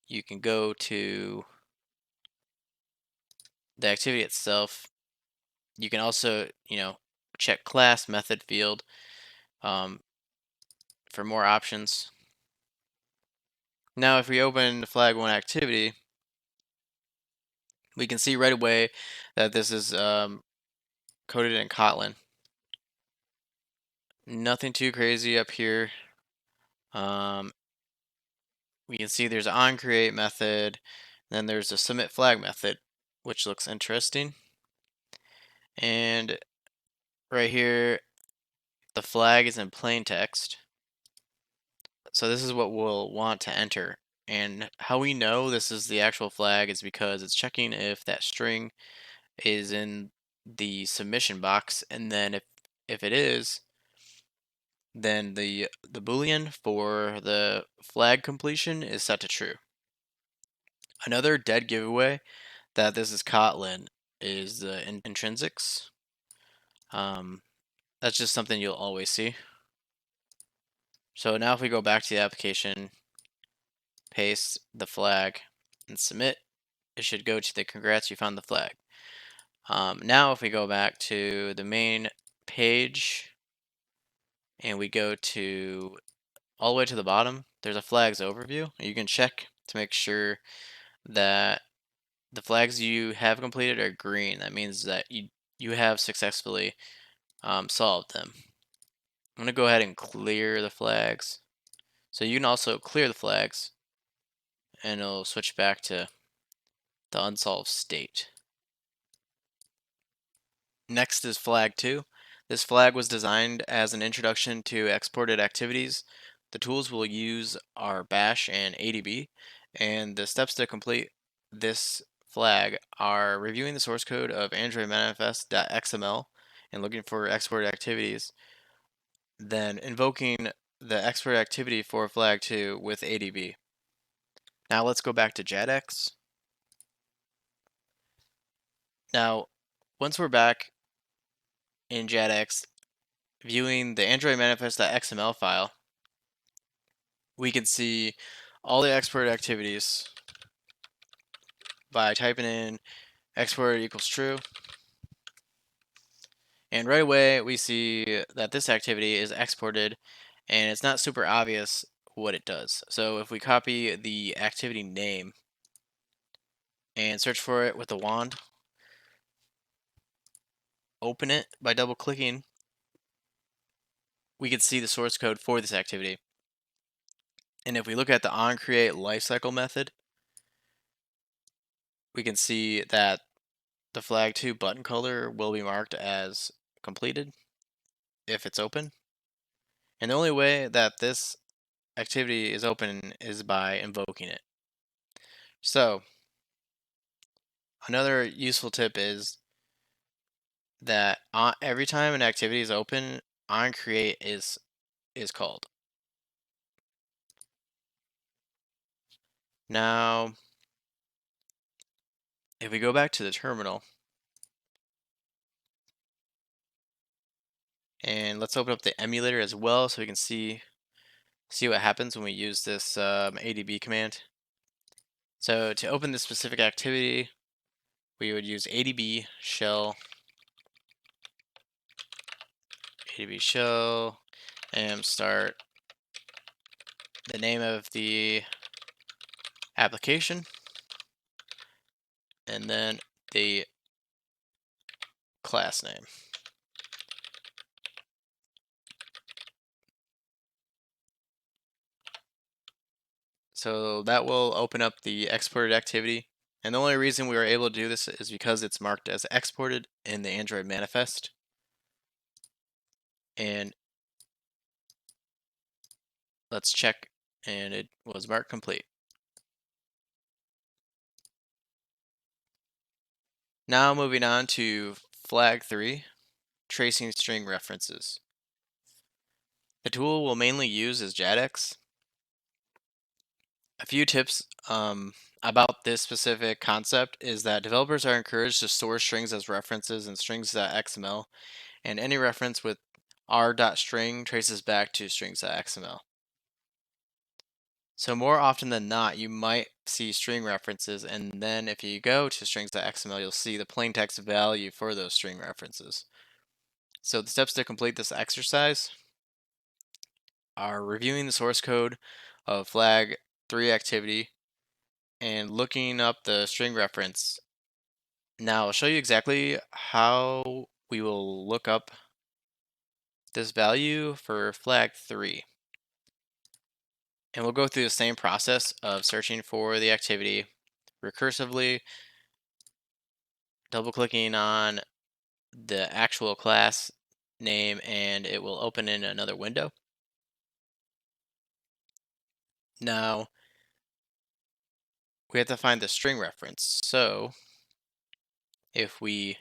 you can go to the activity itself. You can also, check class method field for more options. Now, if we open the flag1 activity, we can see right away that this is coded in Kotlin. Nothing too crazy up here. We can see there's an onCreate method, then there's a submit flag method, which looks interesting. And right here, the flag is in plain text. So this is what we'll want to enter. And how we know this is the actual flag is because it's checking if that string is in the submission box, and then if it is, then the boolean for the flag completion is set to true. Another dead giveaway that this is Kotlin is the intrinsics. That's just something you'll always see. So now if we go back to the application, paste the flag, and submit, it should go to the congrats, you found the flag. Now if we go back to the main page and we go to all the way to the bottom, there's a flags overview. You can check to make sure that the flags you have completed are green. That means that you have successfully solved them. I'm going to go ahead and clear the flags. So you can also clear the flags and it'll switch back to the unsolved state. Next is flag 2. This flag was designed as an introduction to exported activities. The tools we'll use are bash and ADB, and the steps to complete this flag are reviewing the source code of Android manifest.xml and looking for exported activities, then invoking the export activity for flag 2 with ADB. Now let's go back to JADX. Now, once we're back in JADX, viewing the Android manifest.xml file, we can see all the export activities by typing in export equals true. And right away, we see that this activity is exported and it's not super obvious what it does. So if we copy the activity name and search for it with the wand, open it by double clicking, we can see the source code for this activity. And if we look at the onCreate lifecycle method, we can see that the flag 2 button color will be marked as completed if it's open. And the only way that this activity is open is by invoking it. So another useful tip is that every time an activity is open, onCreate is called. Now, if we go back to the terminal, and let's open up the emulator as well so we can see what happens when we use this ADB command. So to open this specific activity, we would use ADB shell and start the name of the application and then the class name. So that will open up the exported activity. And the only reason we were able to do this is because it's marked as exported in the Android manifest. And let's check, and it was marked complete. Now moving on to flag 3, tracing string references. The tool we'll mainly use is JADX. A few tips about this specific concept is that developers are encouraged to store strings as references in strings.xml, and any reference with r.string traces back to strings.xml. So more often than not, you might see string references, and then if you go to strings.xml, you'll see the plain text value for those string references. So the steps to complete this exercise are reviewing the source code of flag 3 activity and looking up the string reference. Now I'll show you exactly how we will look up this value for flag 3. And we'll go through the same process of searching for the activity recursively, double clicking on the actual class name, and it will open in another window. Now we have to find the string reference. So if we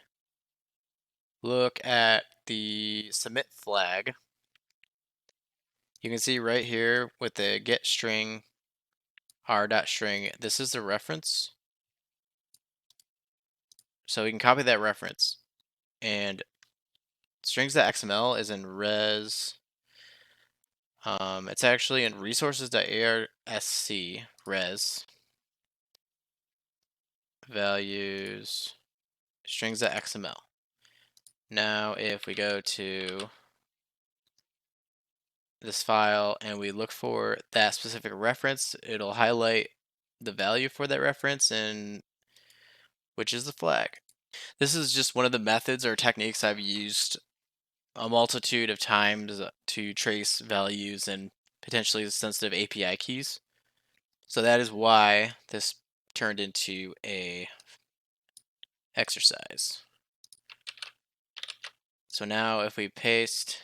look at the submit flag, you can see right here with the get string r.string, this is the reference. So we can copy that reference, and strings.xml is in res. It's actually in resources.arsc res values strings.xml. Now if we go to this file and we look for that specific reference, it'll highlight the value for that reference, and which is the flag. This is just one of the methods or techniques I've used a multitude of times to trace values and potentially sensitive API keys. So that is why this turned into a exercise. So now if we paste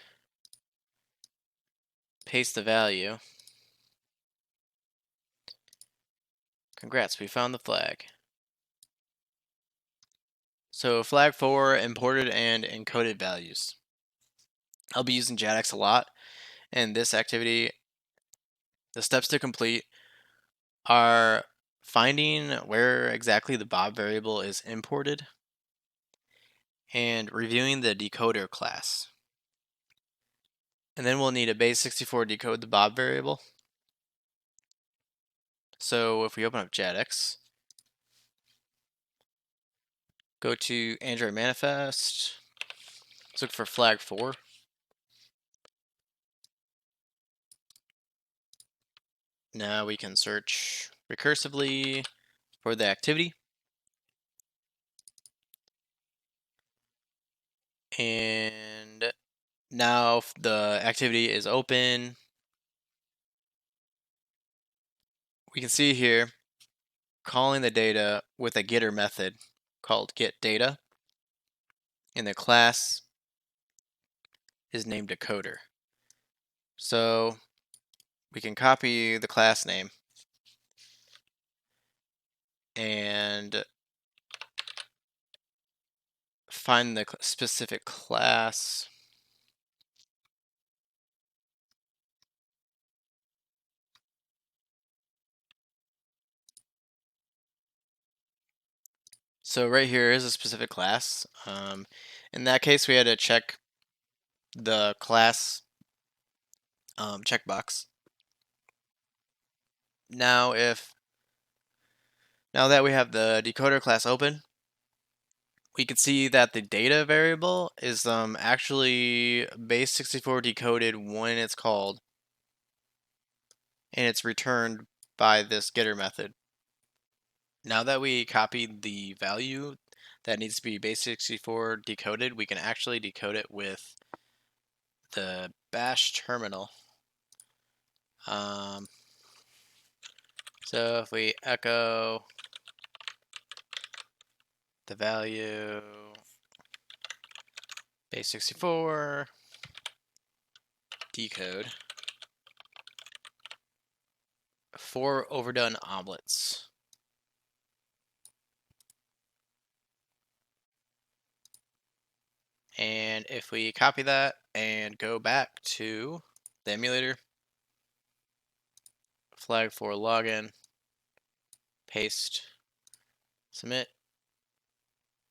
the value, congrats, we found the flag. So flag 4, imported and encoded values. I'll be using JADX a lot, and this activity, the steps to complete are finding where exactly the Bob variable is imported and reviewing the decoder class. And then we'll need a base64 decode the Bob variable. So if we open up JADX, go to Android manifest, let's look for flag 4. Now we can search recursively for the activity. And now the activity is open. We can see here calling the data with a getter method called getData, and the class is named decoder. So we can copy the class name and find the specific class. So right here is a specific class. In that case, we had to check the class checkbox. Now that we have the decoder class open, we can see that the data variable is actually base64 decoded when it's called, and it's returned by this getter method. Now that we copied the value, that needs to be base64 decoded, we can actually decode it with the bash terminal. So if we echo the value base64 decode 4 overdone omelets. And if we copy that and go back to the emulator, flag for login, paste, submit.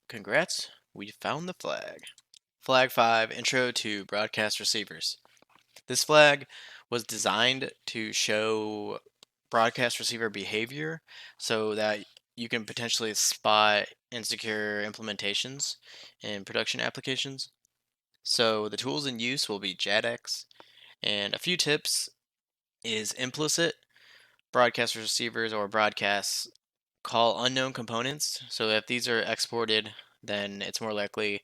Congrats, we found the flag. Flag 5, Intro to Broadcast Receivers. This flag was designed to show broadcast receiver behavior so that you can potentially spot insecure implementations in production applications. So the tools in use will be JADX, and a few tips is implicit broadcast receivers or broadcasts call unknown components. So if these are exported, then it's more likely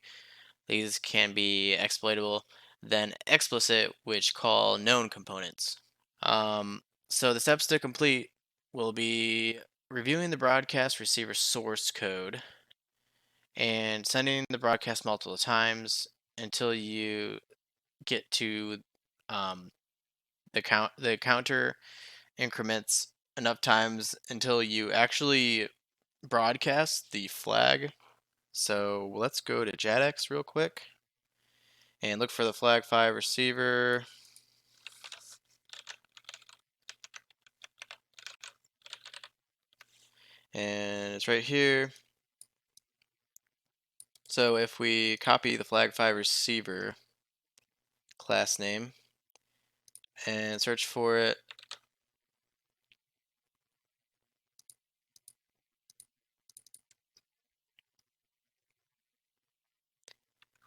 these can be exploitable than explicit, which call known components. So the steps to complete will be reviewing the broadcast receiver source code and sending the broadcast multiple times until you get to the counter increments enough times until you actually broadcast the flag. So let's go to JADX real quick and look for the flag 5 receiver. And it's right here. So if we copy the flag 5 receiver class name and search for it,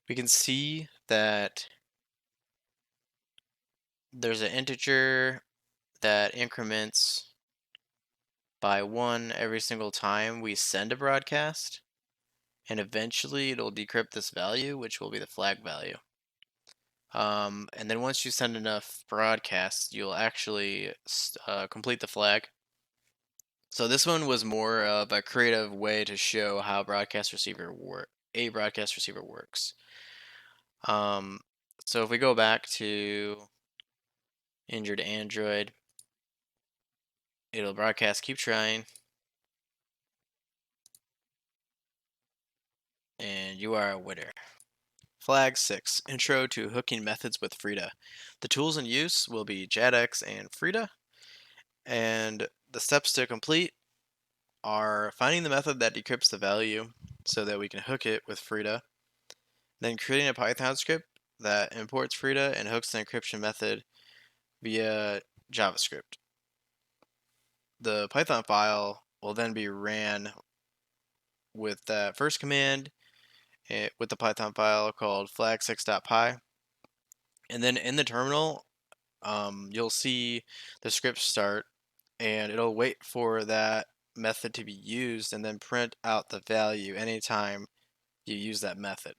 we can see that there's an integer that increments by 1 every single time we send a broadcast, and eventually it'll decrypt this value, which will be the flag value. And then once you send enough broadcasts, you'll actually complete the flag. So this one was more of a creative way to show how a broadcast receiver works. So if we go back to injured Android, it'll broadcast keep trying, and you are a winner. Flag 6, Intro to Hooking Methods with Frida. The tools in use will be JADX and Frida, and the steps to complete are finding the method that decrypts the value so that we can hook it with Frida, then creating a Python script that imports Frida and hooks the encryption method via JavaScript. The Python file will then be ran with that first command with the Python file called flag6.py. And then in the terminal, you'll see the script start, and it'll wait for that method to be used and then print out the value anytime you use that method.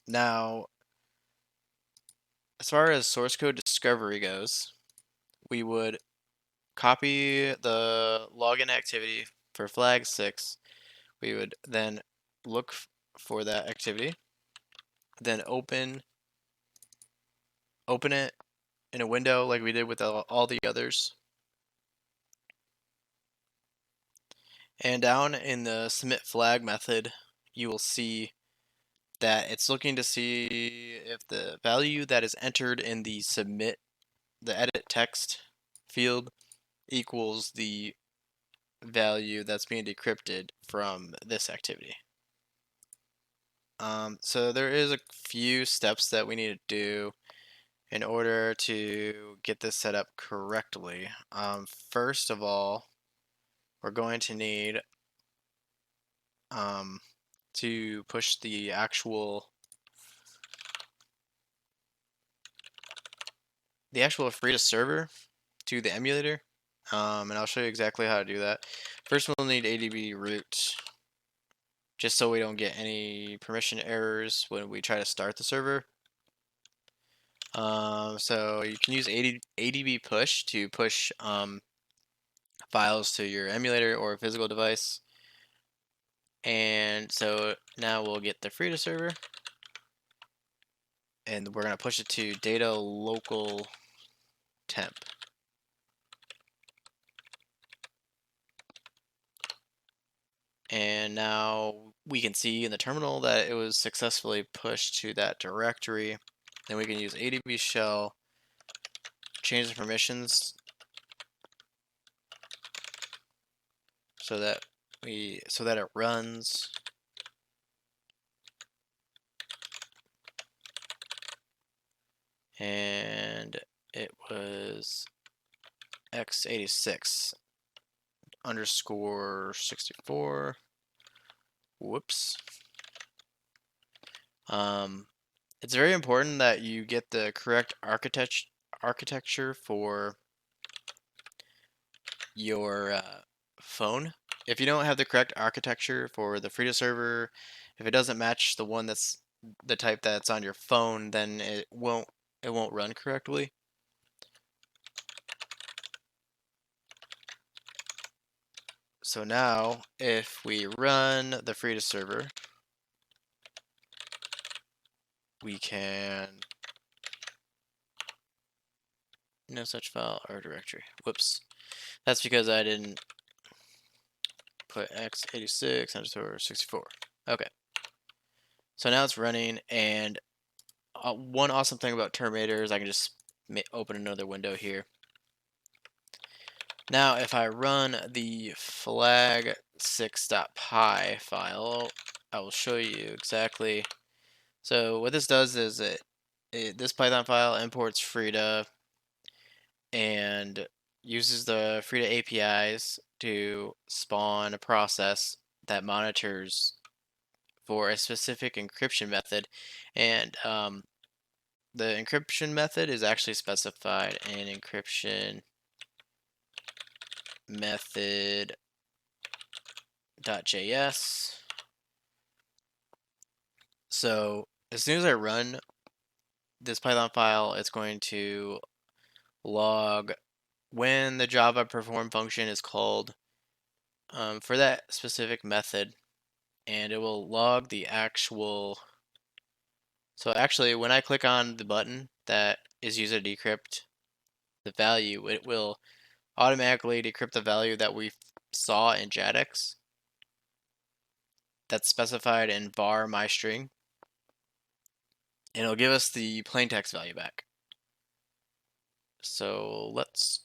Now, as far as source code discovery goes, we would copy the login activity for flag 6. We would then look for that activity, then open it in a window like we did with all the others. And down in the submit flag method, you will see that it's looking to see if the value that is entered in the edit text field equals the value that's being decrypted from this activity. So there is a few steps that we need to do in order to get this set up correctly. First of all, we're going to need to push the actual Frida server to the emulator, and I'll show you exactly how to do that. First, we'll need adb root just so we don't get any permission errors when we try to start the server. So you can use ADB push to push files to your emulator or physical device. And so now we'll get the Frida server, and we're gonna push it to data local temp. And now we can see in the terminal that it was successfully pushed to that directory. Then we can use ADB shell, change the permissions so that it runs. And it was x86 underscore 64. Whoops. It's very important that you get the correct architecture for your phone. If you don't have the correct architecture for the Frida server, if it doesn't match the one that's the type that's on your phone, then it won't run correctly. So now, if we run the Frida server, we can no such file or directory. Whoops. That's because I didn't put x86 underscore 64. Okay. So now it's running, and one awesome thing about Terminator is I can just open another window here. Now, if I run the flag6.py file, I will show you exactly. So what this does is this Python file imports Frida and uses the Frida APIs to spawn a process that monitors for a specific encryption method, and the encryption method is actually specified in encryption method.js. So as soon as I run this Python file, it's going to log when the Java perform function is called for that specific method, and it will log the actual. So actually, when I click on the button that is used to decrypt the value, it will automatically decrypt the value that we saw in JADX that's specified in var mystring, and it'll give us the plain text value back. So let's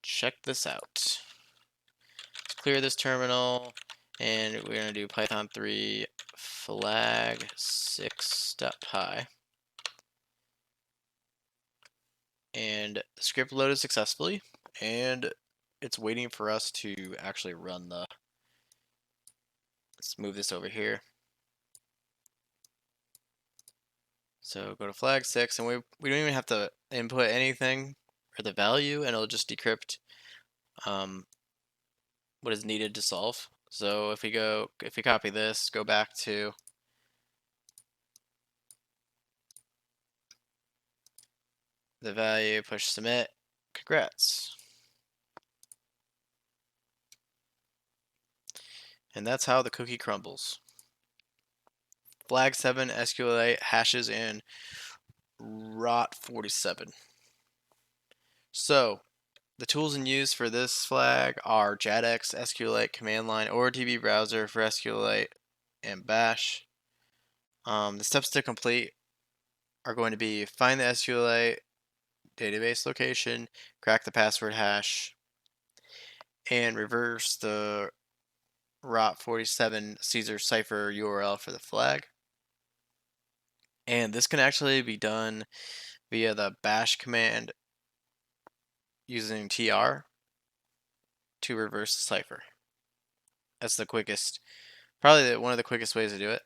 check this out. Let's clear this terminal, and we're going to do Python 3 flag6.py. And the script loaded successfully, and it's waiting for us to actually run the. Let's move this over here. So go to flag6, and we don't even have to input anything or the value, and it'll just decrypt what is needed to solve. So if we copy this, go back to the value, push submit, congrats. And that's how the cookie crumbles. Flag 7 SQLite hashes in ROT47. So the tools in use for this flag are JADX, SQLite, command line, or DB browser for SQLite, and bash. The steps to complete are going to be find the SQLite database location, crack the password hash, and reverse the ROT47 Caesar cipher URL for the flag. And this can actually be done via the bash command using tr to reverse the cipher. That's the quickest, probably one of the quickest ways to do it.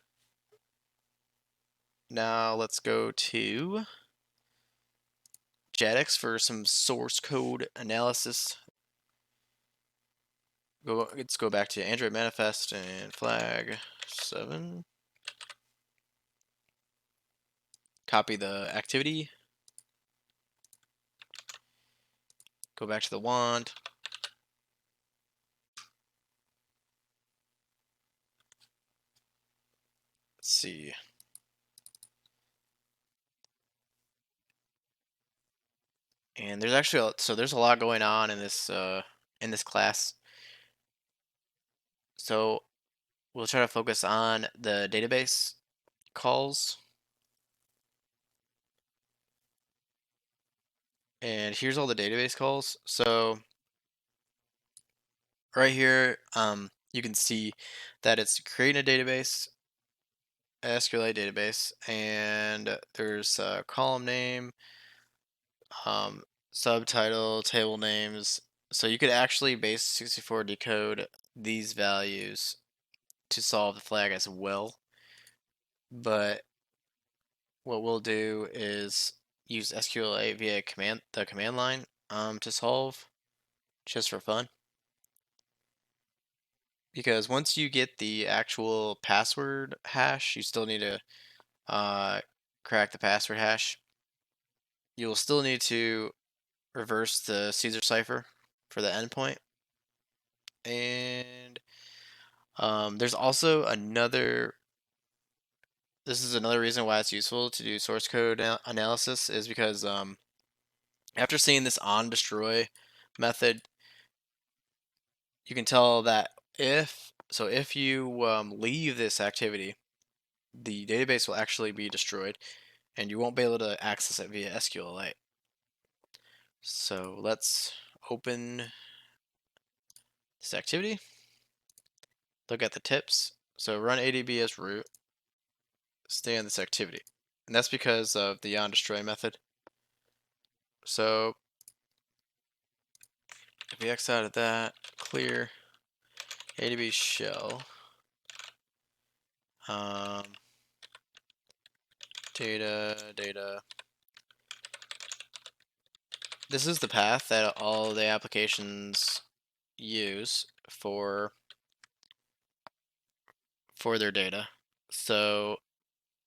Now let's go to JADX for some source code analysis. let's go back to Android manifest and flag 7. Copy the activity. Go back to the wand. Let's see. And there's actually there's a lot going on in this class. So we'll try to focus on the database calls. And here's all the database calls. So right here, you can see that it's creating a database, SQLite database, and there's a column name, subtitle, table names. So you could actually base64 decode these values to solve the flag as well. But what we'll do is use SQLite via the command line to solve, just for fun. Because once you get the actual password hash, you still need to crack the password hash. You'll still need to reverse the Caesar cipher for the endpoint. And there's also this is another reason why it's useful to do source code analysis, is because after seeing this on destroy method, you can tell that if you leave this activity, the database will actually be destroyed and you won't be able to access it via SQLite. So let's open this activity, look at the tips. So run ADB as root, stay on this activity. And that's because of the on destroy method. So if we X out of that, clear ADB shell, data. This is the path that all the applications use for their data. So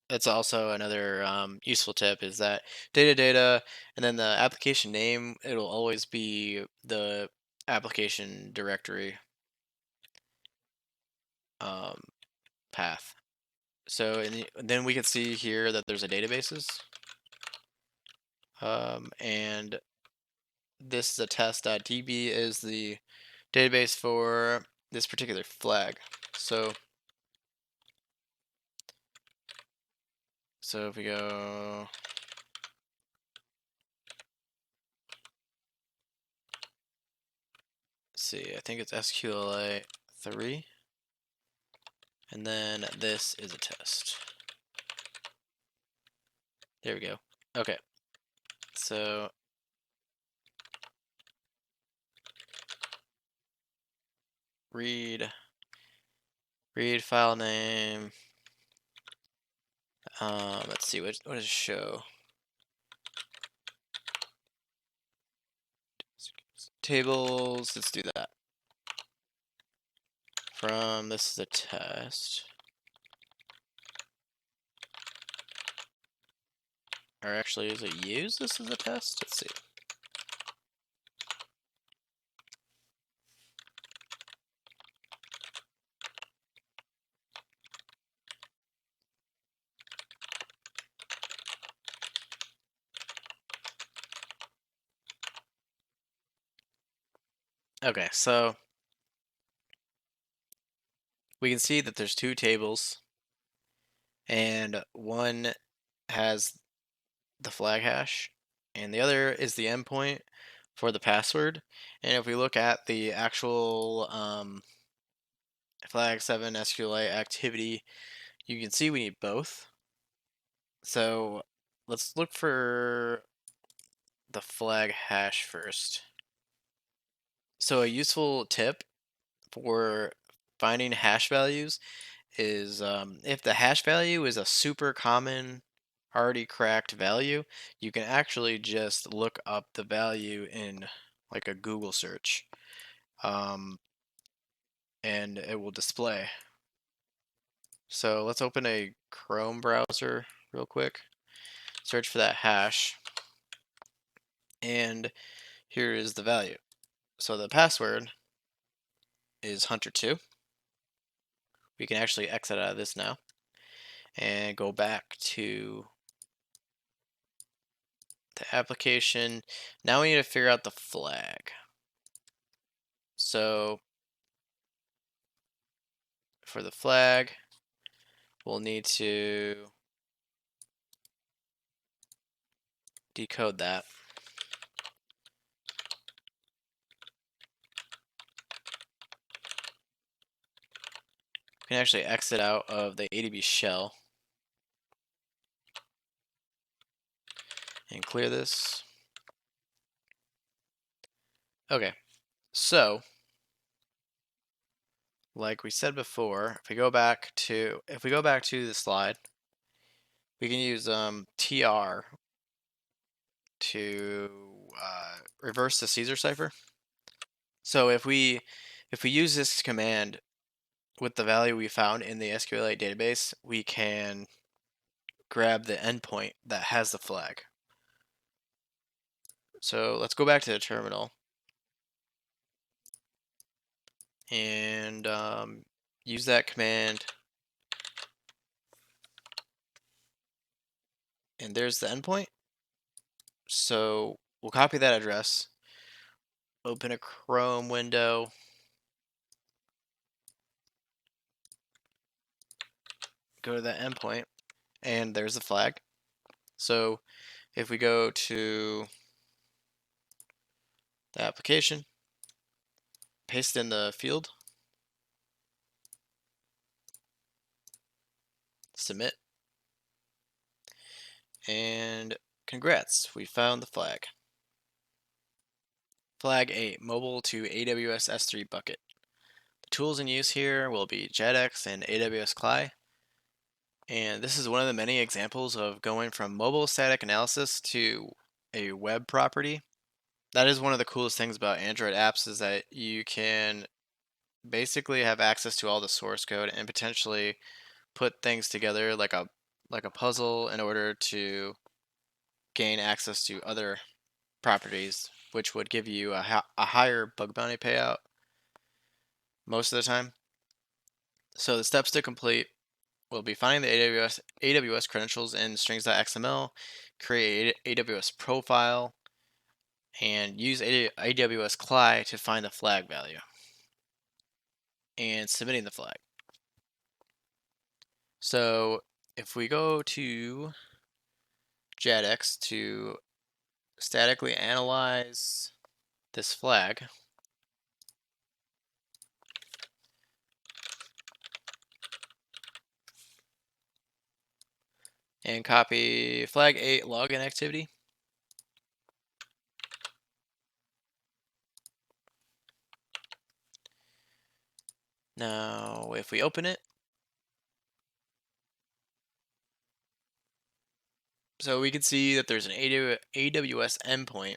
that's also another useful tip, is that data, and then the application name, it'll always be the application directory path. So then we can see here that there's a databases, and this is a test.db is the database for this particular flag. So if we go, let's see, I think it's SQLite 3, and then this is a test. There we go. Okay, so read file name. Let's see, what does it show? Tables, let's do that. This is a test. Or actually, is it use this as a test? Let's see. Okay, so we can see that there's two tables, and one has the flag hash, and the other is the endpoint for the password. And if we look at the actual flag 7 SQLite activity, you can see we need both. So let's look for the flag hash first. So a useful tip for finding hash values is if the hash value is a super common, already cracked value, you can actually just look up the value in like a Google search. and it will display. So let's open a Chrome browser real quick, search for that hash, and here is the value. So the password is hunter2. We can actually exit out of this now and go back to the application. Now we need to figure out the flag. So for the flag, we'll need to decode that. We can actually exit out of the ADB shell and clear this. Okay, so like we said before, if we go back to the slide, we can use tr to reverse the Caesar cipher. So if we use this command with the value we found in the SQLite database, we can grab the endpoint that has the flag. So let's go back to the terminal and use that command. And there's the endpoint. So we'll copy that address, open a Chrome window, go to that endpoint, and there's the flag. So if we go to the application, paste in the field, submit, and congrats, we found the flag. Flag 8, mobile to AWS S3 bucket. The tools in use here will be JetX and AWS CLI. And this is one of the many examples of going from mobile static analysis to a web property. That is one of the coolest things about Android apps, is that you can basically have access to all the source code and potentially put things together like a puzzle in order to gain access to other properties, which would give you a higher bug bounty payout most of the time. So the steps to complete will be finding the AWS credentials in strings.xml, create AWS profile, and use AWS CLI to find the flag value, and submitting the flag. So if we go to JetX to statically analyze this flag, and copy flag 8 login activity, now if we open it, so we can see that there's an AWS endpoint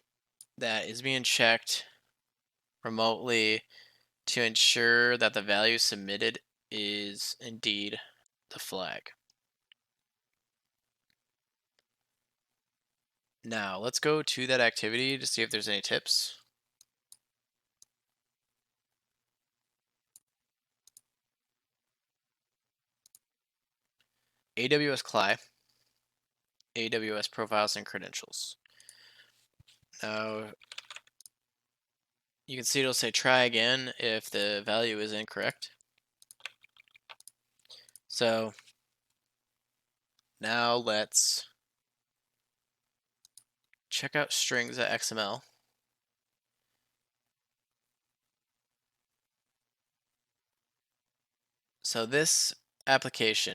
that is being checked remotely to ensure that the value submitted is indeed the flag. Now let's go to that activity to see if there's any tips. AWS CLI, AWS profiles and credentials. Now you can see it'll say try again if the value is incorrect. So now let's check out strings.xml. So this application,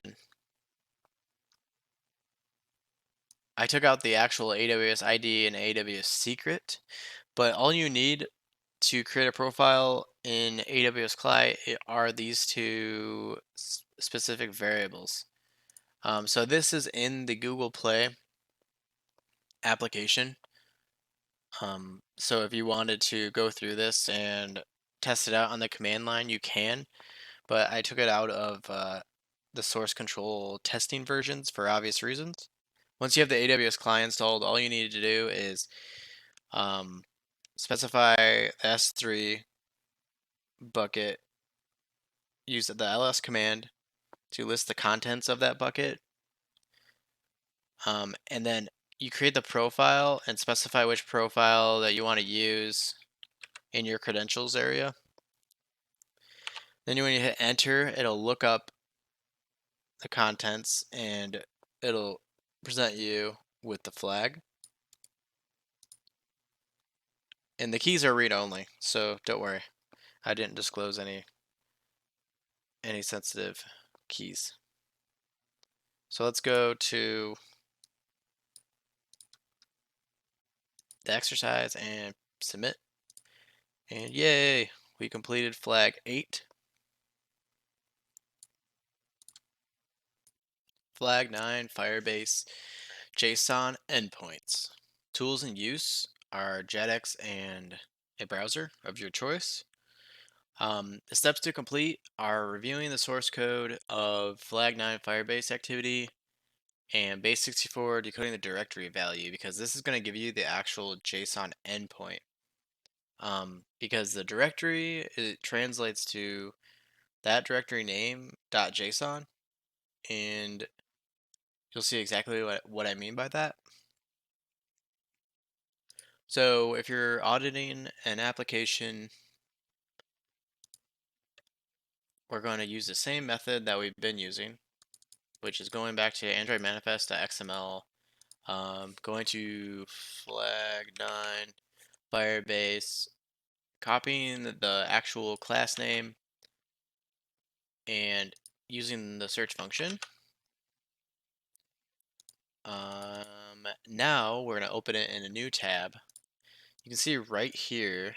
I took out the actual AWS ID and AWS secret, but all you need to create a profile in AWS CLI are these two specific variables. So this is in the Google Play application. So if you wanted to go through this and test it out on the command line, you can, but I took it out of the source control testing versions for obvious reasons. Once you have the AWS client installed, all you need to do is specify the S3 bucket, use the ls command to list the contents of that bucket, and then you create the profile and specify which profile that you want to use in your credentials area. Then when you hit enter, it'll look up the contents and it'll present you with the flag. And the keys are read only, so don't worry. I didn't disclose any sensitive keys. So let's go to the exercise and submit. And yay, we completed flag 8. Flag 9, Firebase, JSON endpoints. Tools in use are JetX and a browser of your choice. The steps to complete are reviewing the source code of flag 9 Firebase activity and base64 decoding the directory value, because this is going to give you the actual JSON endpoint. Because the directory, it translates to that directory name .json, and you'll see exactly what I mean by that. So if you're auditing an application, we're going to use the same method that we've been using, which is going back to Android manifest.xml, going to flag 9 Firebase, copying the actual class name, and using the search function. Now we're going to open it in a new tab. You can see right here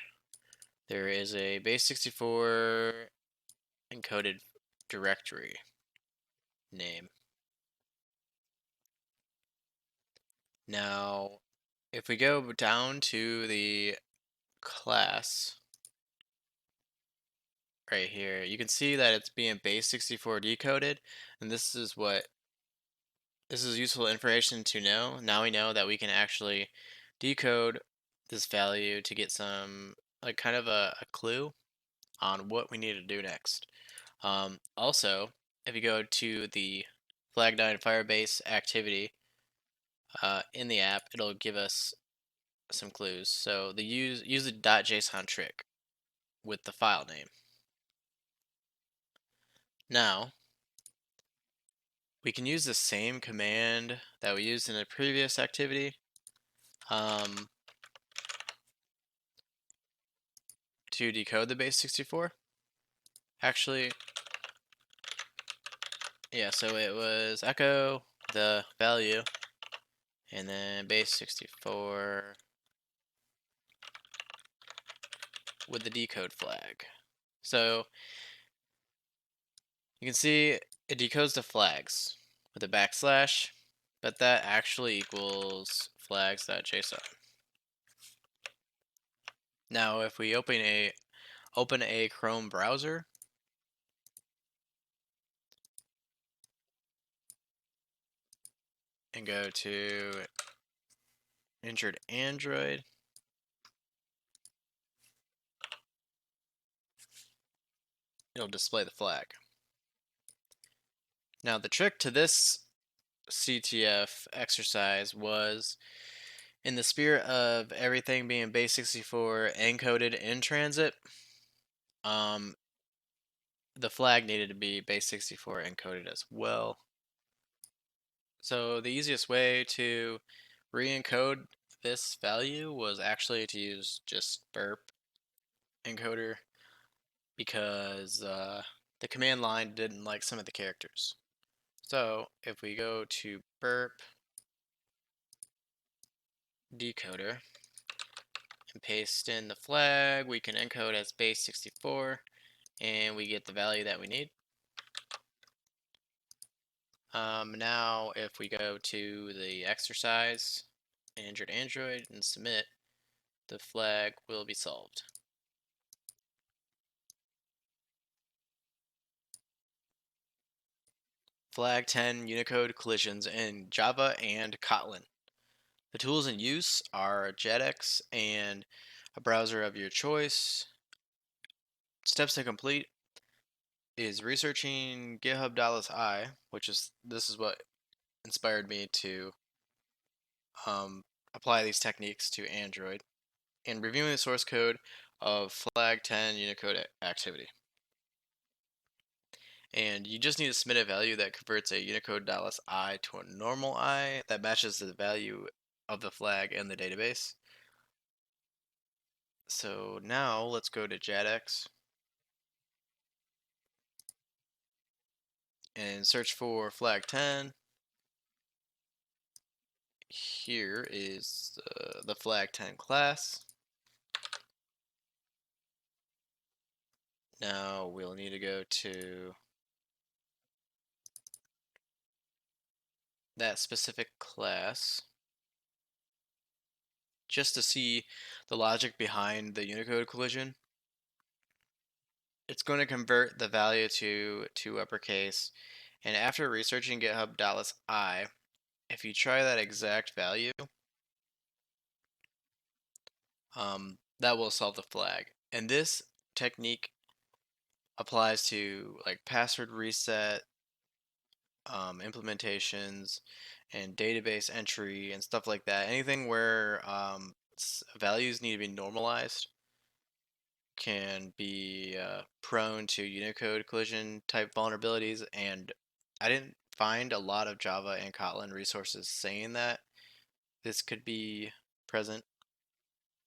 there is a base64 encoded directory name. Now, if we go down to the class right here, you can see that it's being base64 decoded, and this is useful information to know. Now we know that we can actually decode this value to get some, like, kind of a clue on what we need to do next. Also, if you go to the flag 9 Firebase activity in the app, it'll give us some clues. So the use the .json trick with the file name. Now we can use the same command that we used in the previous activity to decode the base64. Actually, yeah, so it was echo the value and then base64 with the decode flag. So you can see it decodes the flags with a backslash, but that actually equals flags.json. Now if we open a Chrome browser, and go to injured Android, it'll display the flag. Now the trick to this CTF exercise was, in the spirit of everything being base64 encoded in transit, the flag needed to be base64 encoded as well. So the easiest way to re-encode this value was actually to use just burp encoder, because the command line didn't like some of the characters. So if we go to burp decoder and paste in the flag, we can encode as base64 and we get the value that we need. Now if we go to the exercise, injured Android, and submit, the flag will be solved. flag 10 Unicode collisions in Java and Kotlin. The tools in use are JetX and a browser of your choice. Steps to complete is researching GitHub.i, this is what inspired me to apply these techniques to Android, and reviewing the source code of flag 10 Unicode activity. And you just need to submit a value that converts a Unicode $i to a normal I that matches the value of the flag in the database. So now let's go to JetX and search for flag 10. Here is the flag 10 class. Now we'll need to go to that specific class just to see the logic behind the Unicode collision. It's going to convert the value to uppercase, and after researching GitHub.i, if you try that exact value, that will solve the flag. And this technique applies to like password reset, implementations, and database entry and stuff like that. Anything where values need to be normalized can be prone to Unicode collision type vulnerabilities, and I didn't find a lot of Java and Kotlin resources saying that this could be present.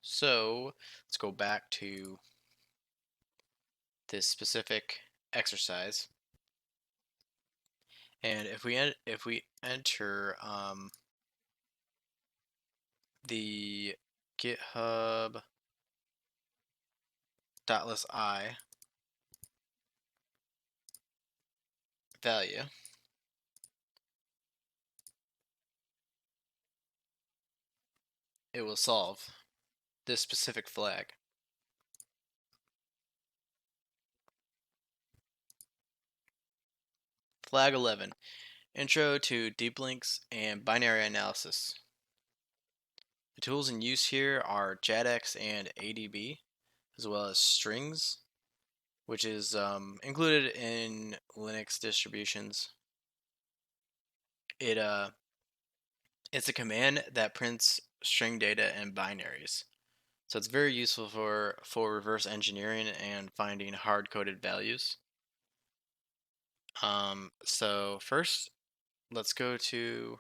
So let's go back to this specific exercise, and if we enter the GitHub .i value, it will solve this specific flag. Flag 11, Intro to Deep Links and Binary Analysis. The tools in use here are JetX and ADB, as well as strings, which is included in Linux distributions. It's a command that prints string data and binaries. So it's very useful for reverse engineering and finding hard-coded values. So first, let's go to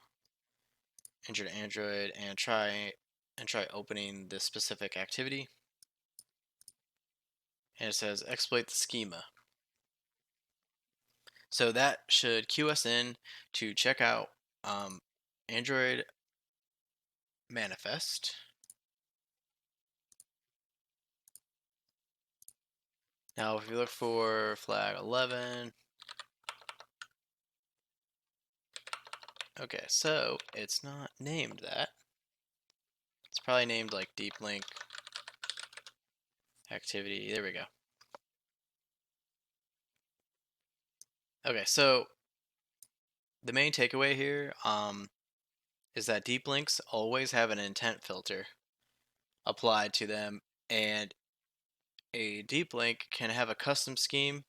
enter Android and try opening this specific activity. And it says exploit the schema. So that should cue us in to check out Android manifest. Now, if you look for flag 11, okay, so it's not named that. It's probably named like deep link activity. There we go. Okay, so the main takeaway here is that deep links always have an intent filter applied to them, and a deep link can have a custom scheme,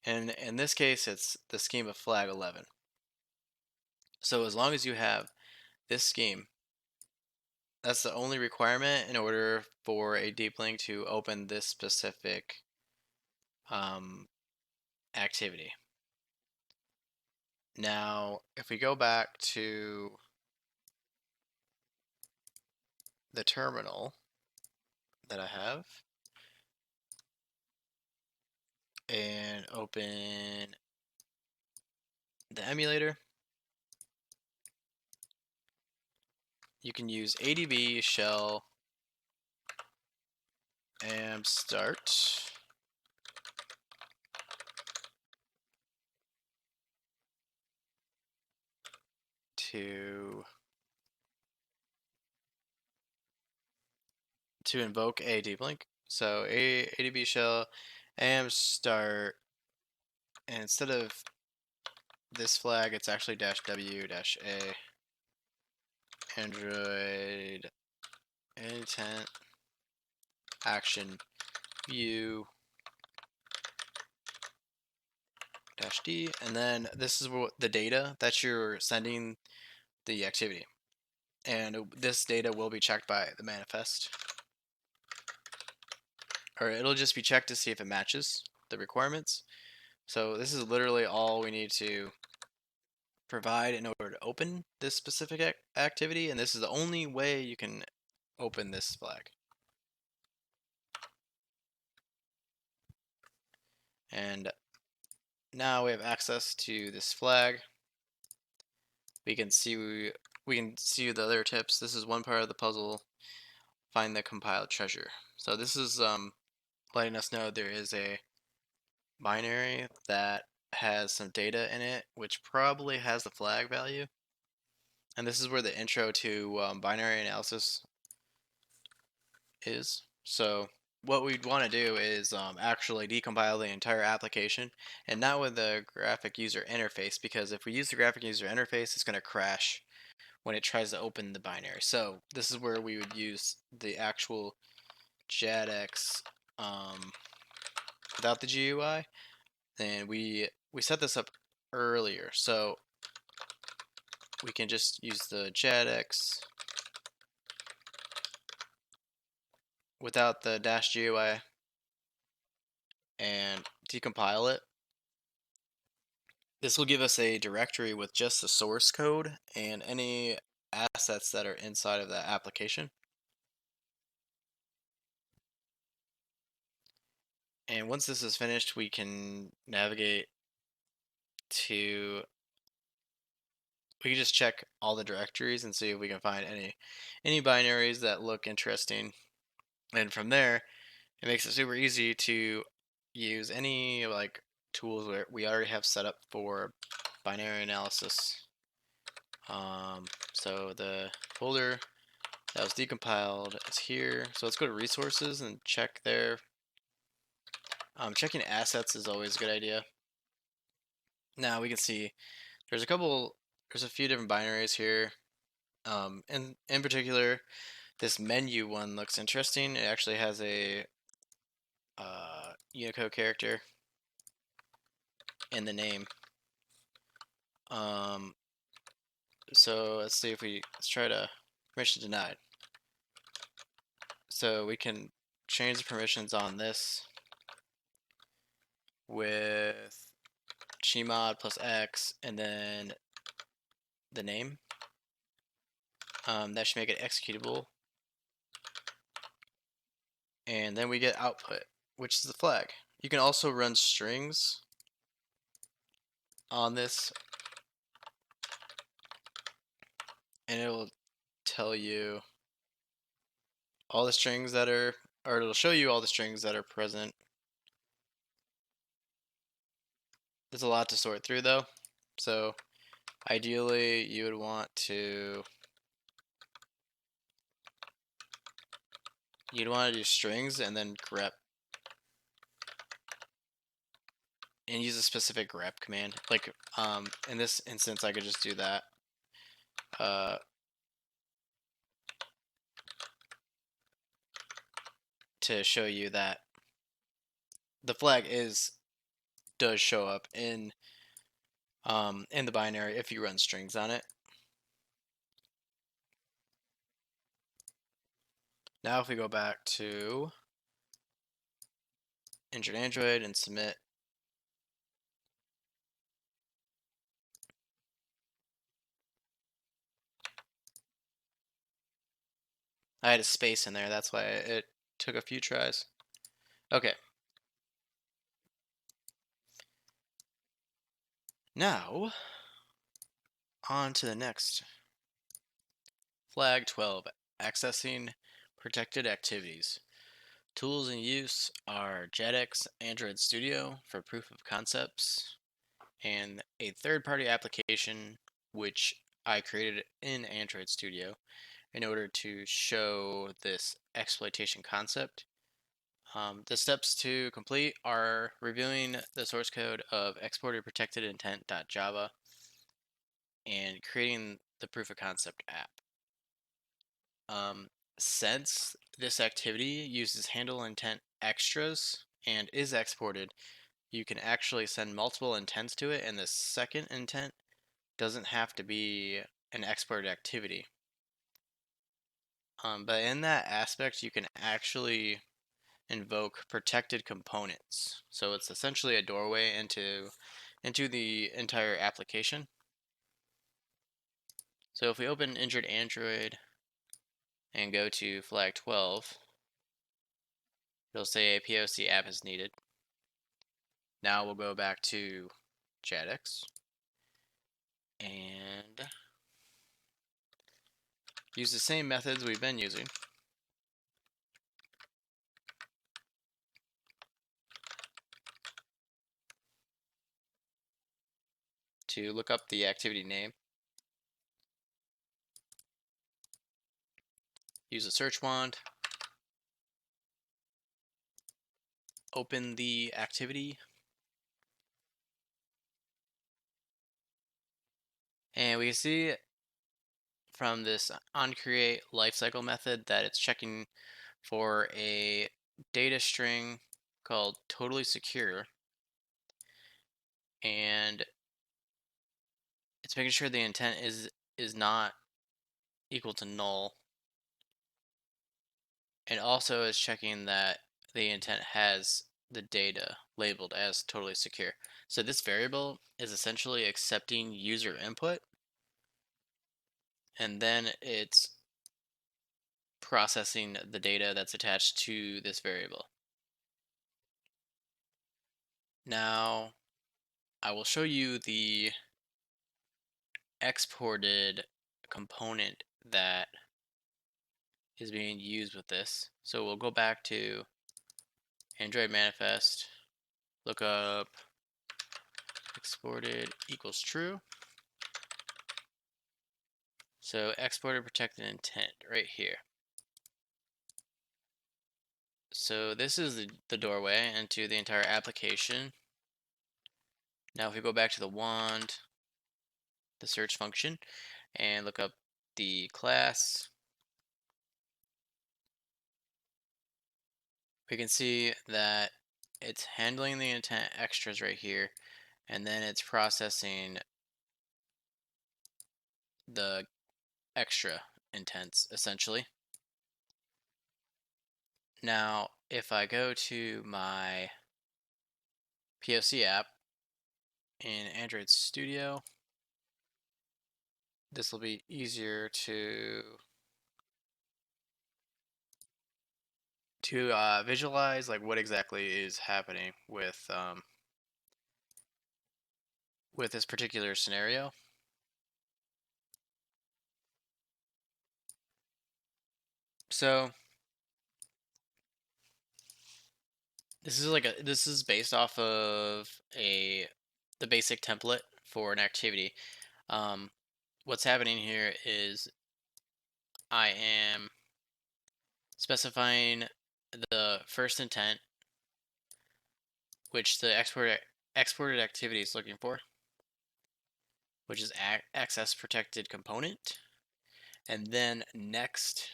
and in this case it's the scheme of flag 11. So as long as you have this scheme, that's the only requirement in order for a deep link to open this specific activity. Now, if we go back to the terminal that I have and open the emulator, you can use ADB shell and start to invoke a deep link. So ADB shell am start, and instead of this flag, it's actually -w-a Android intent action view -d, and then this is what the data that you're sending the activity, and this data will be checked by the manifest, or it'll just be checked to see if it matches the requirements. So this is literally all we need to provide in order to open this specific activity, and this is the only way you can open this flag. And now we have access to this flag. We can see the other tips. This is one part of the puzzle. Find the compiled treasure. So this is letting us know there is a binary that has some data in it, which probably has the flag value. And this is where the intro to binary analysis is. So what we'd want to do is actually decompile the entire application, and not with the graphic user interface, because if we use the graphic user interface, it's going to crash when it tries to open the binary. So this is where we would use the actual JADX without the GUI. And we set this up earlier, so we can just use the JADX without the -GUI and decompile it. This will give us a directory with just the source code and any assets that are inside of that application. And once this is finished, we can navigate to, we can just check all the directories and see if we can find any binaries that look interesting. And from there, it makes it super easy to use any like tools where we already have set up for binary analysis. So the folder that was decompiled is here. So let's go to resources and check there. Checking assets is always a good idea. Now we can see there's a few different binaries here. In particular, this menu one looks interesting. It actually has a Unicode character in the name. So let's see if let's try to permission denied. So we can change the permissions on this with gmod plus x and then the name. That should make it executable. And then we get output, which is the flag. You can also run strings on this, and it will tell you all the strings that are, or it'll show you all the strings that are present. There's a lot to sort through though, so ideally you would want to do strings and then grep, and use a specific grep command. Like in this instance, I could just do that. To show you that the flag does show up in the binary if you run strings on it. Now if we go back to injured Android and submit, I had a space in there, that's why it took a few tries. Okay. Now, on to the next. Flag 12, accessing protected activities. Tools in use are JetX Android Studio for proof of concepts, and a third-party application which I created in Android Studio in order to show this exploitation concept. The steps to complete are reviewing the source code of exported protected intent.java, and creating the proof of concept app. Since this activity uses handle intent extras and is exported, you can actually send multiple intents to it, and the second intent doesn't have to be an exported activity. But in that aspect, you can actually invoke protected components. So it's essentially a doorway into the entire application. So if we open injured Android and go to flag 12, it'll say a POC app is needed. Now we'll go back to JADX and use the same methods we've been using. To look up the activity name. Use a search wand. Open the activity. And we can see from this onCreate lifecycle method that it's checking for a data string called totally secure. And it's making sure the intent is not equal to null. And also is checking that the intent has the data labeled as totally secure. So this variable is essentially accepting user input, and then it's processing the data that's attached to this variable. Now, I will show you the exported component that is being used with this. So we'll go back to Android manifest, look up exported equals true. So exported protected intent right here. So this is the doorway into the entire application. Now if we go back to the wand, the search function, and look up the class, we can see that it's handling the intent extras right here, and then it's processing the extra intents essentially. Now if I go to my POC app in Android Studio, this will be easier to visualize like what exactly is happening with this particular scenario. So this is based off of the basic template for an activity. What's happening here is I am specifying the first intent, which the exported activity is looking for, which is access protected component, and then next,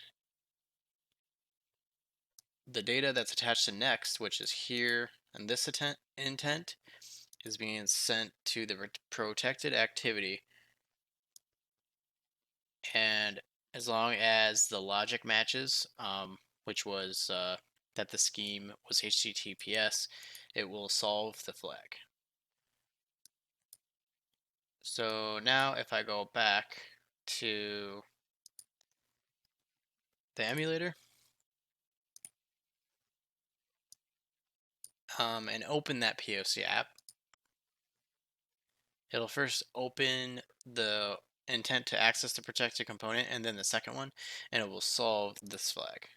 the data that's attached to next, which is here, and this intent is being sent to the protected activity. And as long as the logic matches, which was that the scheme was HTTPS, it will solve the flag. So now if I go back to the emulator and open that POC app, it'll first open the intent to access the protected component and then the second one, and it will solve this flag.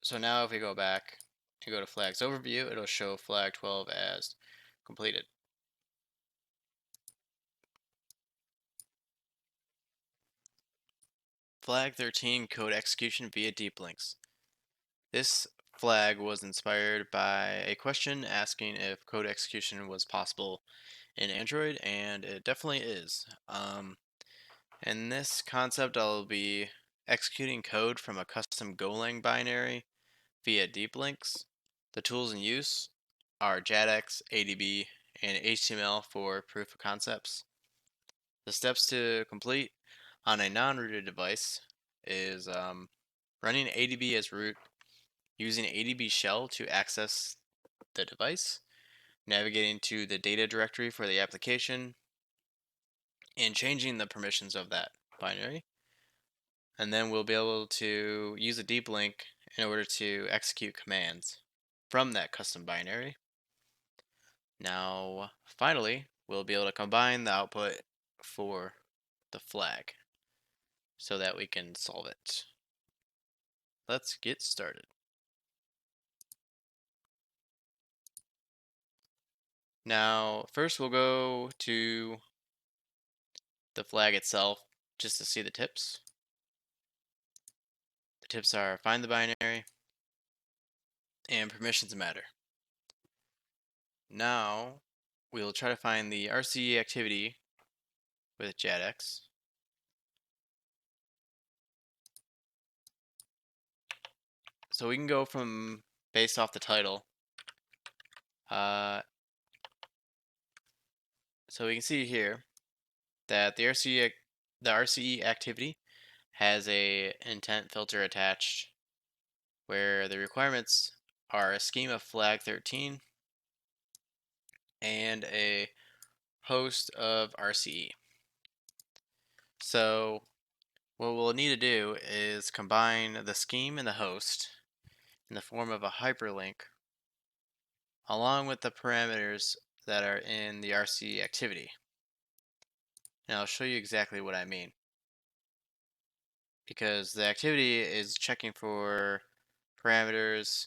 So now if we go back and go to flags overview, it'll show flag 12 as completed. Flag 13, code execution via deep links. This flag was inspired by a question asking if code execution was possible in Android, and it definitely is. In this concept, I'll be executing code from a custom Golang binary via deep links. The tools in use are JADX, ADB, and HTML for proof of concepts. The steps to complete on a non-rooted device is running ADB as root, using ADB shell to access the device, navigating to the data directory for the application, and changing the permissions of that binary. And then we'll be able to use a deep link in order to execute commands from that custom binary. Now, finally, we'll be able to combine the output for the flag so that we can solve it. Let's get started. Now, first we'll go to the flag itself just to see the tips. The tips are find the binary and permissions matter. Now, we'll try to find the RCE activity with JADX. So we can go from based off the title. So we can see here that the RCE activity has a intent filter attached where the requirements are a schema flag 13 and a host of RCE. So what we'll need to do is combine the scheme and the host in the form of a hyperlink along with the parameters that are in the RCE activity. And I'll show you exactly what I mean. Because the activity is checking for parameters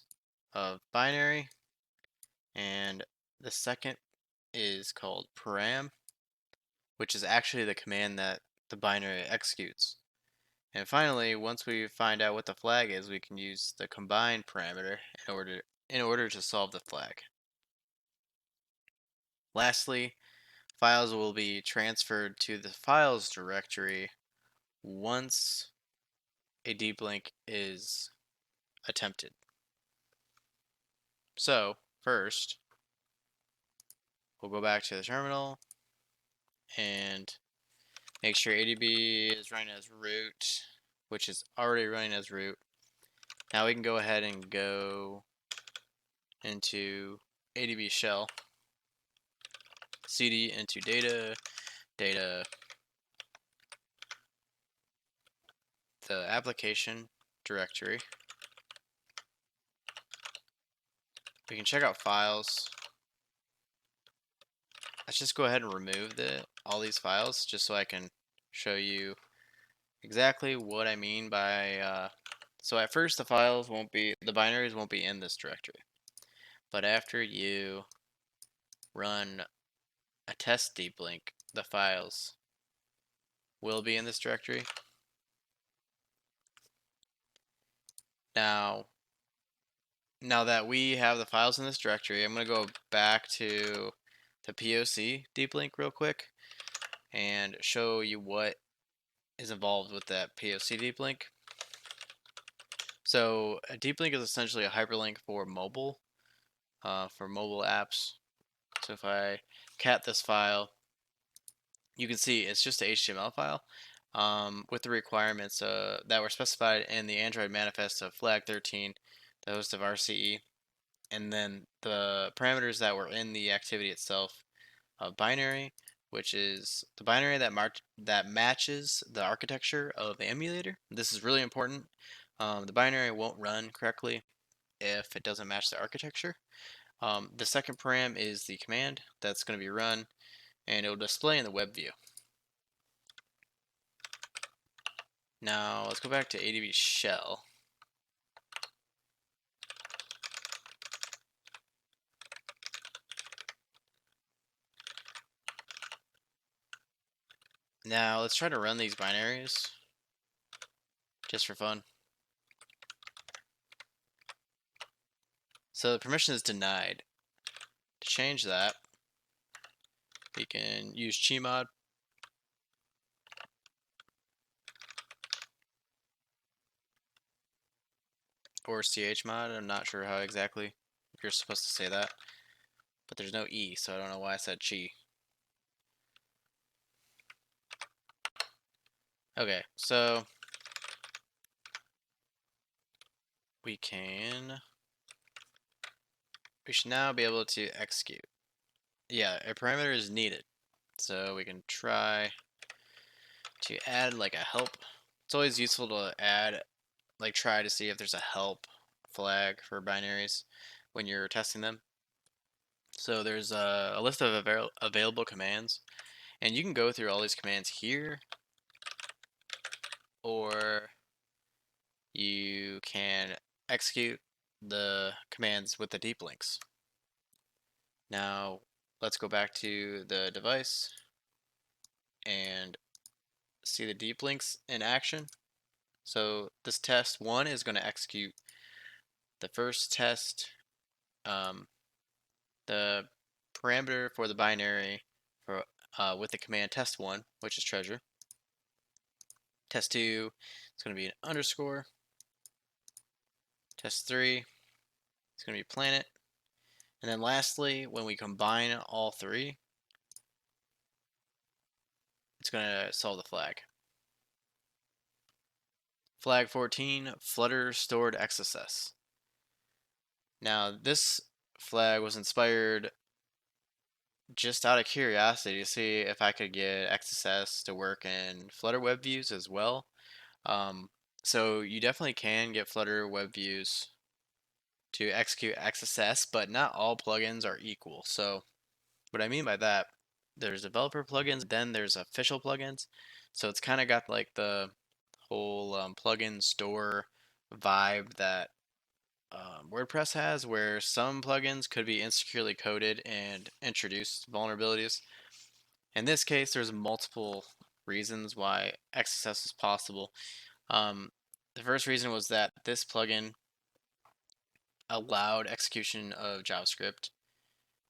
of binary, and the second is called param, which is actually the command that the binary executes. And finally, once we find out what the flag is, we can use the combine parameter in order to solve the flag. Lastly, files will be transferred to the files directory once a deep link is attempted. So, first, we'll go back to the terminal and make sure ADB is running as root, which is already running as root. Now we can go ahead and go into ADB shell, cd into data, the application directory. We can check out files. Let's just go ahead and remove all these files just so I can show you exactly what I mean by so at first the binaries won't be in this directory. But after you run a test deep link, the files will be in this directory. Now that we have the files in this directory, I'm going to go back to the POC deep link real quick and show you what is involved with that POC deep link. So a deep link is essentially a hyperlink for mobile apps. So if I cat this file, you can see it's just a HTML file with the requirements that were specified in the Android manifest of flag 13, the host of RCE, and then the parameters that were in the activity itself of binary, which is the binary that matches the architecture of the emulator. This is really important. The binary won't run correctly if it doesn't match the architecture. The second param is the command that's going to be run, and it will display in the web view. Now let's go back to ADB shell. Now let's try to run these binaries just for fun. So the permission is denied. To change that, we can use chmod. Or chmod. I'm not sure how exactly you're supposed to say that. But there's no E, so I don't know why I said chi. Okay, so we should now be able to execute. Yeah, a parameter is needed. So we can try to add like a help. It's always useful to add, like try to see if there's a help flag for binaries when you're testing them. So there's a list of available commands, and you can go through all these commands here, or you can execute the commands with the deep links. Now let's go back to the device and see the deep links in action. So this test 1 is going to execute the first test, the parameter for the binary for with the command test1, which is treasure. Test 2 is going to be an underscore. Test 3 is going to be planet. And then lastly, when we combine all three, it's going to solve the flag. Flag 14, Flutter stored XSS. Now this flag was inspired just out of curiosity to see if I could get XSS to work in Flutter web views as well. So you definitely can get Flutter web views to execute XSS, but not all plugins are equal. So what I mean by that, there's developer plugins, then there's official plugins. So it's kind of got like the whole plugin store vibe that WordPress has, where some plugins could be insecurely coded and introduce vulnerabilities. In this case, there's multiple reasons why XSS is possible. The first reason was that this plugin allowed execution of JavaScript.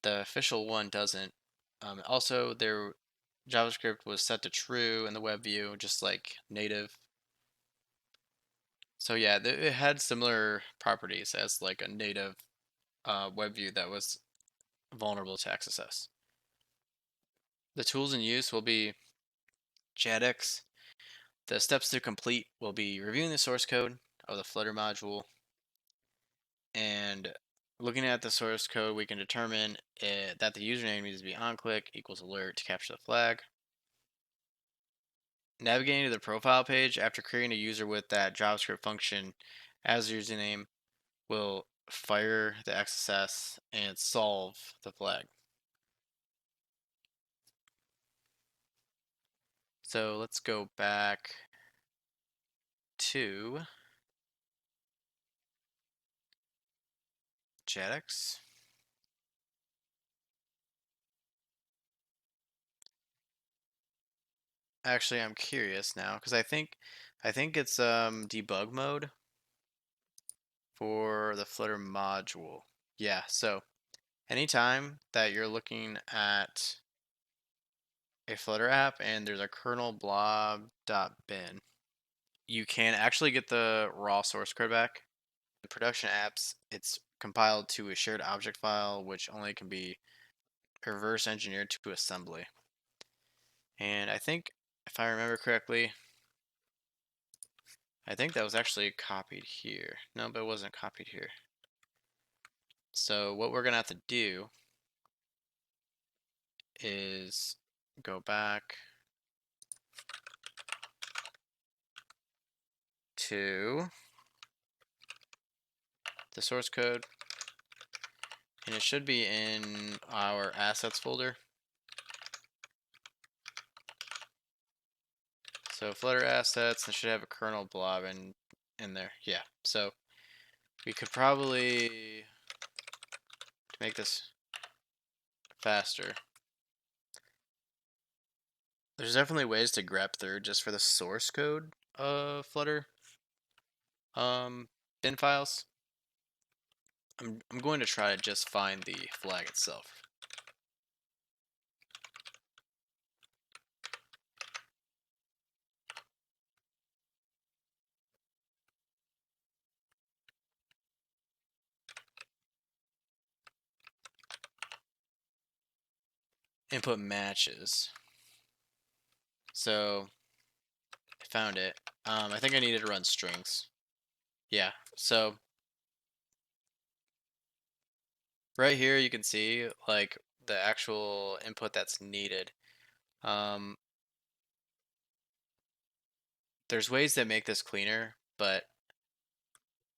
The official one doesn't. Also, JavaScript was set to true in the web view, just like native. So yeah, it had similar properties as like a native web view that was vulnerable to XSS. The tools in use will be JADX. The steps to complete will be reviewing the source code of the Flutter module, and looking at the source code, we can determine that the username needs to be onClick equals alert to capture the flag. Navigating to the profile page after creating a user with that JavaScript function as username will fire the XSS and solve the flag. So let's go back to JADX. Actually, I'm curious now because I think it's debug mode for the Flutter module. Yeah, so anytime that you're looking at a Flutter app and there's a kernel blob.bin, you can actually get the raw source code back. In production apps, it's compiled to a shared object file, which only can be reverse engineered to assembly. And I think, if I remember correctly, I think that was actually copied here. No, but it wasn't copied here. So what we're gonna have to do is go back to the source code, and it should be in our assets folder. So Flutter assets, and should have a kernel blob in there. Yeah. So we could probably, to make this faster, there's definitely ways to grep through just for the source code of Flutter bin files. I'm going to try to just find the flag itself. input matches. So I found it. I think I needed to run strings. Yeah, so right here you can see like the actual input that's needed. There's ways that make this cleaner, but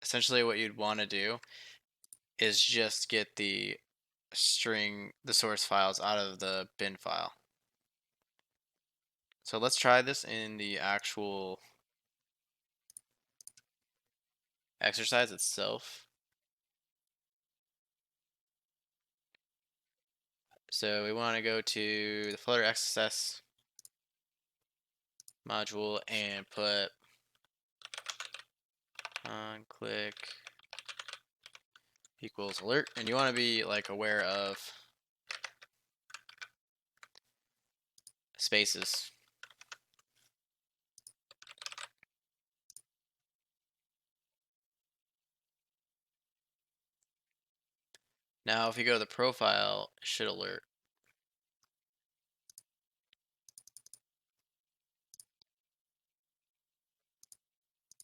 essentially what you'd want to do is just get the source files out of the bin file. So let's try this in the actual exercise itself. So we want to go to the Flutter XSS module and put on click equals alert, and you want to be like aware of spaces. Now if you go to the profile, it should alert.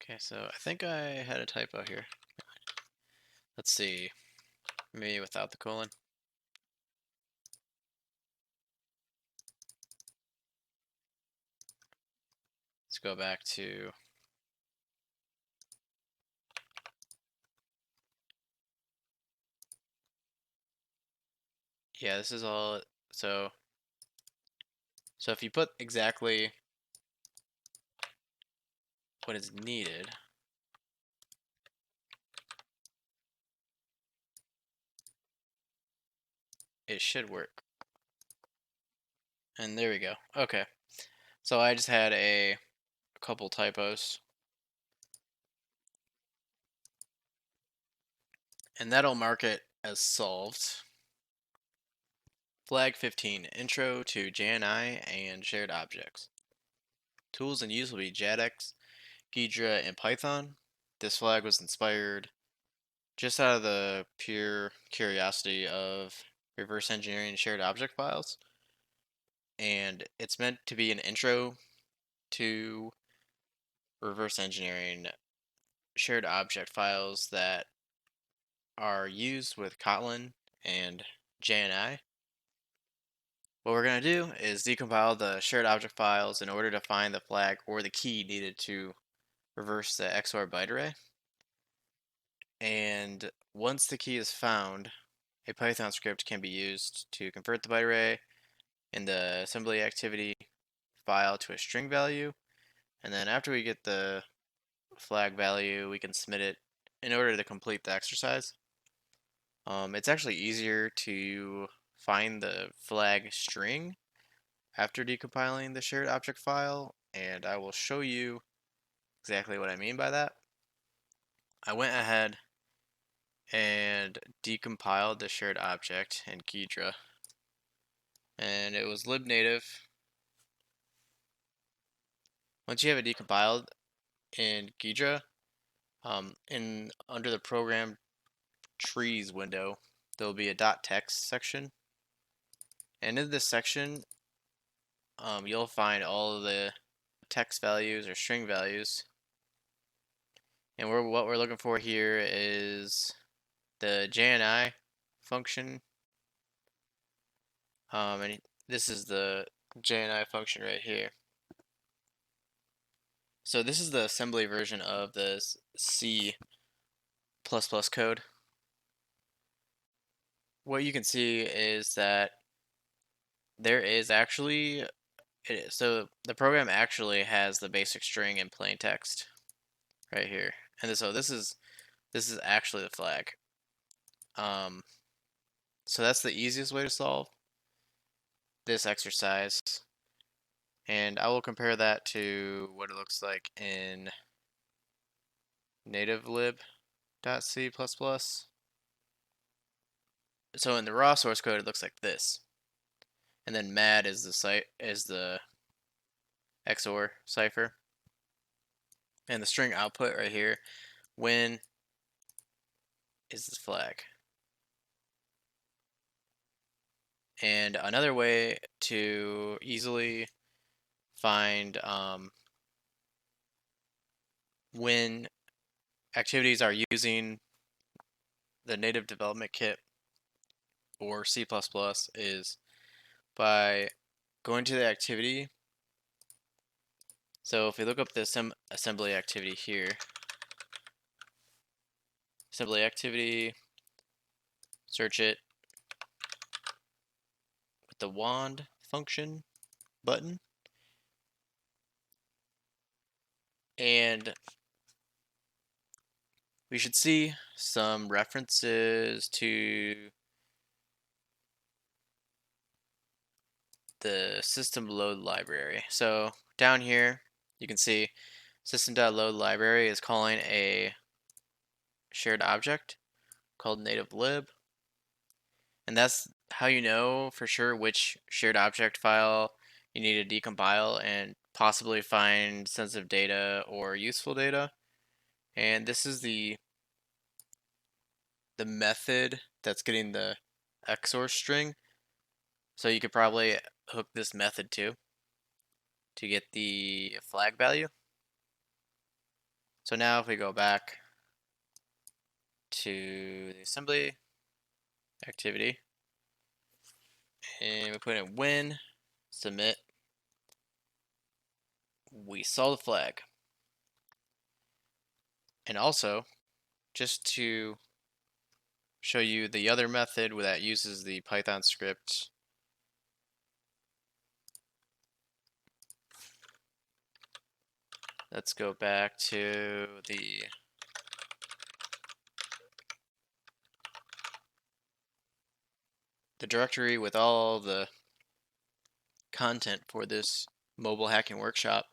Okay, so I think I had a typo here. Let's see, maybe without the colon. Let's go back to yeah, this is all so if you put exactly what is needed, it should work. And there we go. Okay. So I just had a couple typos. And that'll mark it as solved. Flag 15, Intro to JNI and Shared Objects. Tools and use will be JADX, Ghidra, and Python. This flag was inspired just out of the pure curiosity of reverse engineering shared object files. And it's meant to be an intro to reverse engineering shared object files that are used with Kotlin and JNI. What we're going to do is decompile the shared object files in order to find the flag or the key needed to reverse the XOR byte array. And once the key is found, a Python script can be used to convert the byte array in the assembly activity file to a string value. And then after we get the flag value, we can submit it in order to complete the exercise. It's actually easier to find the flag string after decompiling the shared object file, and I will show you exactly what I mean by that. I went ahead and decompiled the shared object in Ghidra, and it was libnative. Once you have it decompiled in Ghidra, under the program trees window, there will be a .text section, and in this section, you'll find all of the text values or string values. And what we're looking for here is the JNI function. And this is the JNI function right here. So this is the assembly version of the C++ code. What you can see is that there is actually, so the program actually has the basic string in plain text right here. And so this is actually the flag. So that's the easiest way to solve this exercise. And I will compare that to what it looks like in nativelib.c++. So in the raw source code, it looks like this. And then mad is the XOR cipher. And the string output right here, when is this flag. And another way to easily find when activities are using the native development kit or C++ is by going to the activity. So if we look up the assembly activity here, assembly activity, search it with the wand function button, and we should see some references to the system load library. So down here, you can see system.load library is calling a shared object called native lib. And that's how you know for sure which shared object file you need to decompile and possibly find sensitive data or useful data. And this is the method that's getting the XOR string. So you could probably hook this method to get the flag value. So now if we go back to the assembly activity and we put in when submit, we saw the flag. And also, just to show you the other method that uses the Python script, let's go back to the directory with all the content for this mobile hacking workshop.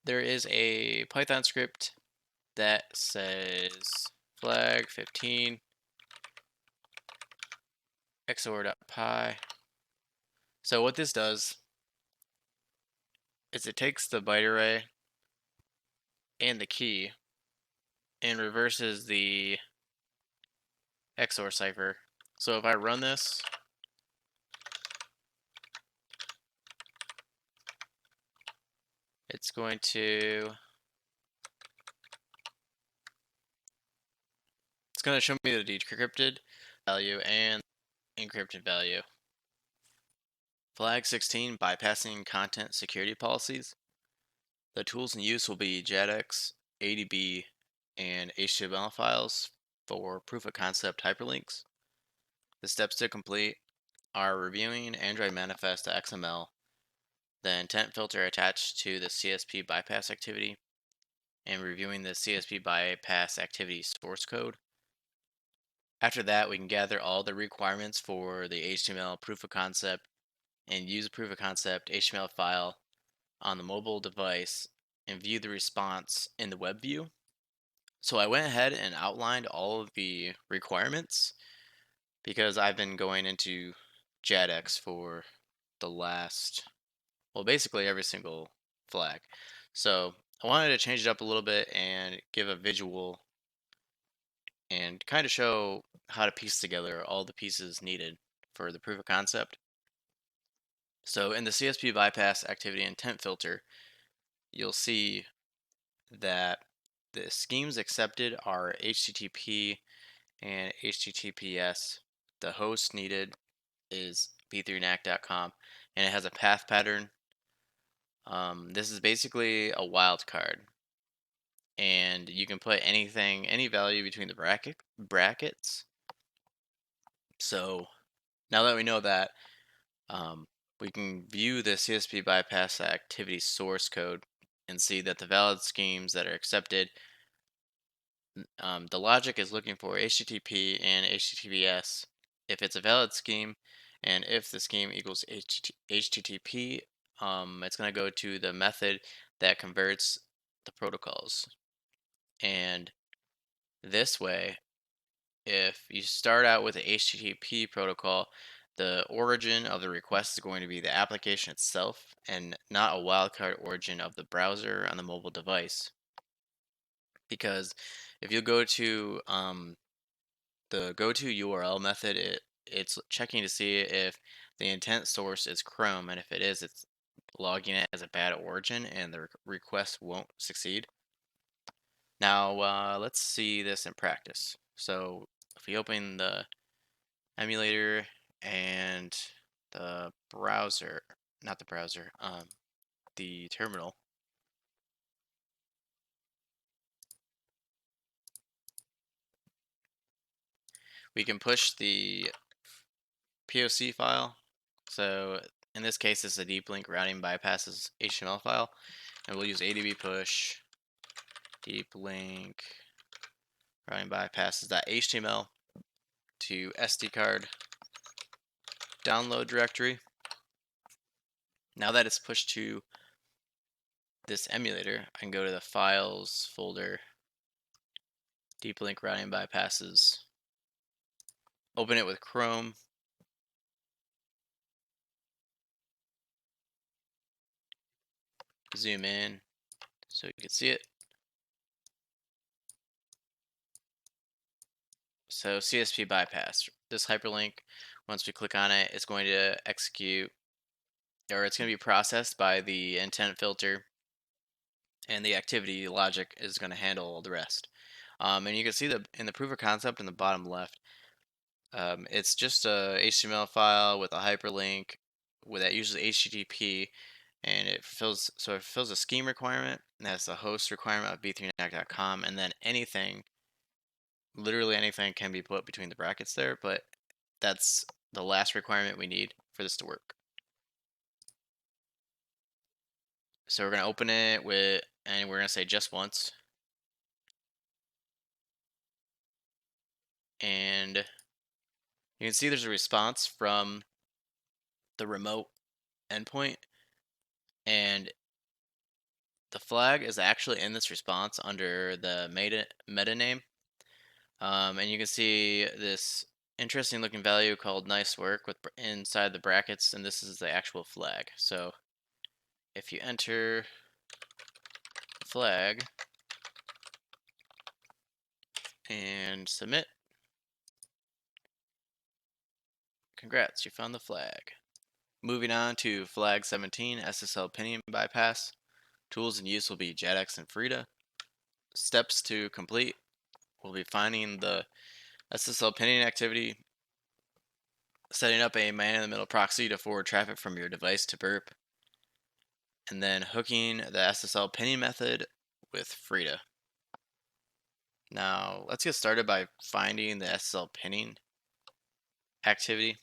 There is a Python script that says flag 15 xor.py. So what this does is it takes the byte array and the key and reverses the XOR cipher. So if I run this, it's going to show me the decrypted value and encrypted value. Flag 16, bypassing content security policies. The tools in use will be JADX, ADB, and HTML files for proof of concept hyperlinks. The steps to complete are reviewing Android manifest.xml, the intent filter attached to the CSP bypass activity, and reviewing the CSP bypass activity source code. After that, we can gather all the requirements for the HTML proof of concept and use a proof of concept HTML file on the mobile device and view the response in the web view. So I went ahead and outlined all of the requirements because I've been going into JADX for the last, well, basically every single flag. So I wanted to change it up a little bit and give a visual and kind of show how to piece together all the pieces needed for the proof of concept. So in the CSP bypass activity intent filter, you'll see that the schemes accepted are HTTP and HTTPS. The host needed is b3nac.com, and it has a path pattern. This is basically a wildcard, and you can put anything, any value between the brackets. So now that we know that, we can view the CSP bypass activity source code and see that the valid schemes that are accepted, the logic is looking for HTTP and HTTPS if it's a valid scheme, and if the scheme equals HTTP, it's going to go to the method that converts the protocols. And this way, if you start out with the HTTP protocol, the origin of the request is going to be the application itself and not a wildcard origin of the browser on the mobile device. Because if you go to the go-to URL method, it's checking to see if the intent source is Chrome, and if it is, it's logging it as a bad origin, and the request won't succeed. Now, let's see this in practice. So if we open the emulator and the browser, not the browser, the terminal, we can push the POC file. So in this case, it's a deep link routing bypasses HTML file, and we'll use adb push deep link routing bypasses.html to SD card download directory. Now that it's pushed to this emulator, I can go to the files folder, deep link routing bypasses, open it with Chrome, zoom in so you can see it. So CSP bypass, this hyperlink, once we click on it, it's going to execute, or it's going to be processed by the intent filter, and the activity logic is going to handle the rest. And you can see that in the proof of concept in the bottom left, it's just a HTML file with a hyperlink that uses HTTP, and it fulfills a scheme requirement, and that's the host requirement of b3net.com, and then anything, literally anything, can be put between the brackets there, but that's the last requirement we need for this to work. So we're going to open it with, and we're going to say just once, and you can see there's a response from the remote endpoint, and the flag is actually in this response under the meta name. And you can see this interesting looking value called nice work with inside the brackets, and this is the actual flag. So if you enter flag and submit, congrats, you found the flag. Moving on to flag 17, SSL pinning bypass. Tools in use will be JetX and Frida. Steps to complete, we'll be finding the SSL pinning activity, setting up a man-in-the-middle proxy to forward traffic from your device to burp, and then hooking the SSL pinning method with Frida. Now, let's get started by finding the SSL pinning activity.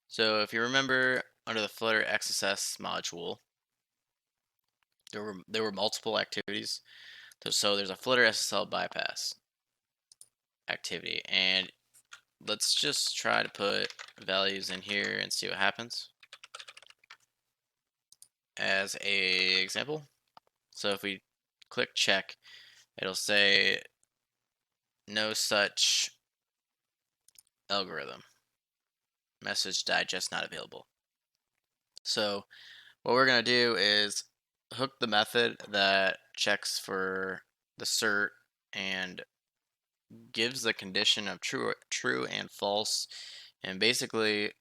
So if you remember, under the Flutter XSS module, there were multiple activities. So there's a Flutter SSL bypass activity, and let's just try to put values in here and see what happens as a example. So if we click check, it'll say no such algorithm, message digest not available. So what we're going to do is hook the method that checks for the cert and gives the condition of true and false, and basically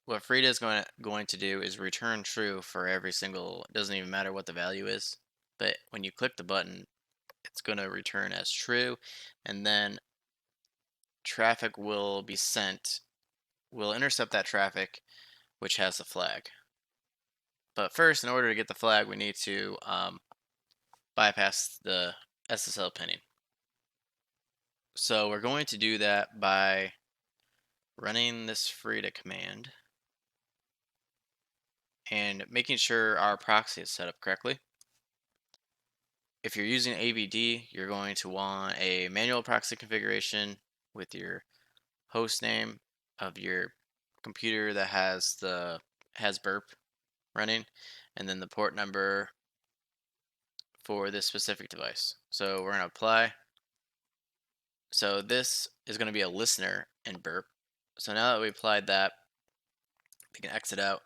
what Frida is going to do is return true for every single, it doesn't even matter what the value is, but when you click the button, it's going to return as true, and then traffic will be sent. We'll intercept that traffic which has the flag. But first, in order to get the flag, we need to bypass the SSL pinning. So we're going to do that by running this Frida command and making sure our proxy is set up correctly. If you're using AVD, you're going to want a manual proxy configuration with your host name of your computer that has burp running, and then the port number for this specific device. So we're going to apply. So this is going to be a listener in burp. So now that we applied that, we can exit out,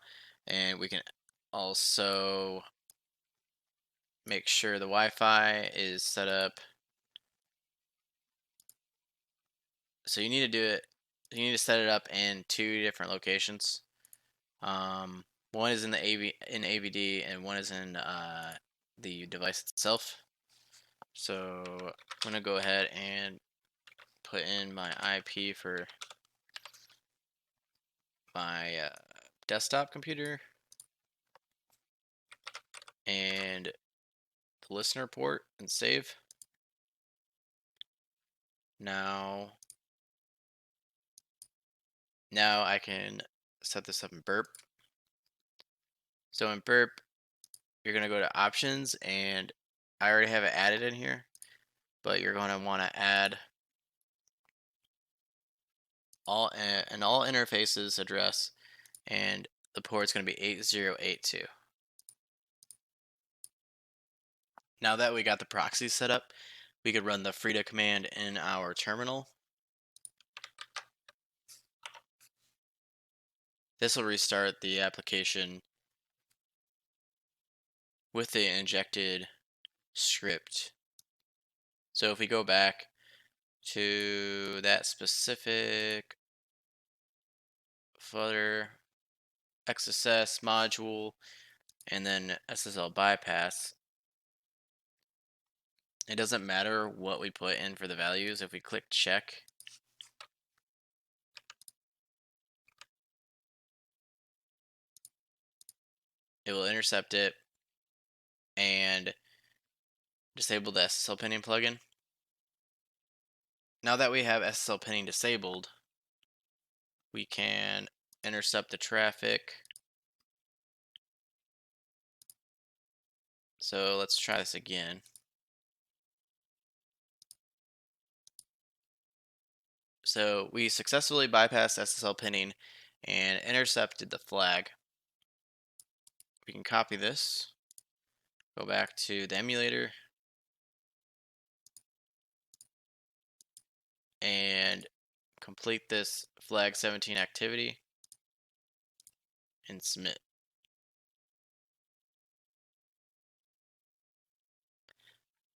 and we can also make sure the Wi-Fi is set up. So you need to do it you need to set it up in 2 different locations. One is in the AVD and one is in the device itself. So I'm gonna go ahead and put in my IP for my desktop computer and the listener port and save. Now I can set this up in Burp. So in Burp, you're gonna go to options, and I already have it added in here, but you're gonna want to add an all interfaces address, and the port's gonna be 8082. Now that we got the proxy set up, we could run the Frida command in our terminal. This will restart the application with the injected script. So if we go back to that specific Flutter XSS module and then SSL bypass, it doesn't matter what we put in for the values. If we click check, it will intercept it and disable the SSL pinning plugin. Now that we have SSL pinning disabled, we can intercept the traffic. So let's try this again. So we successfully bypassed SSL pinning and intercepted the flag. We can copy this, go back to the emulator, and complete this flag 17 activity and submit.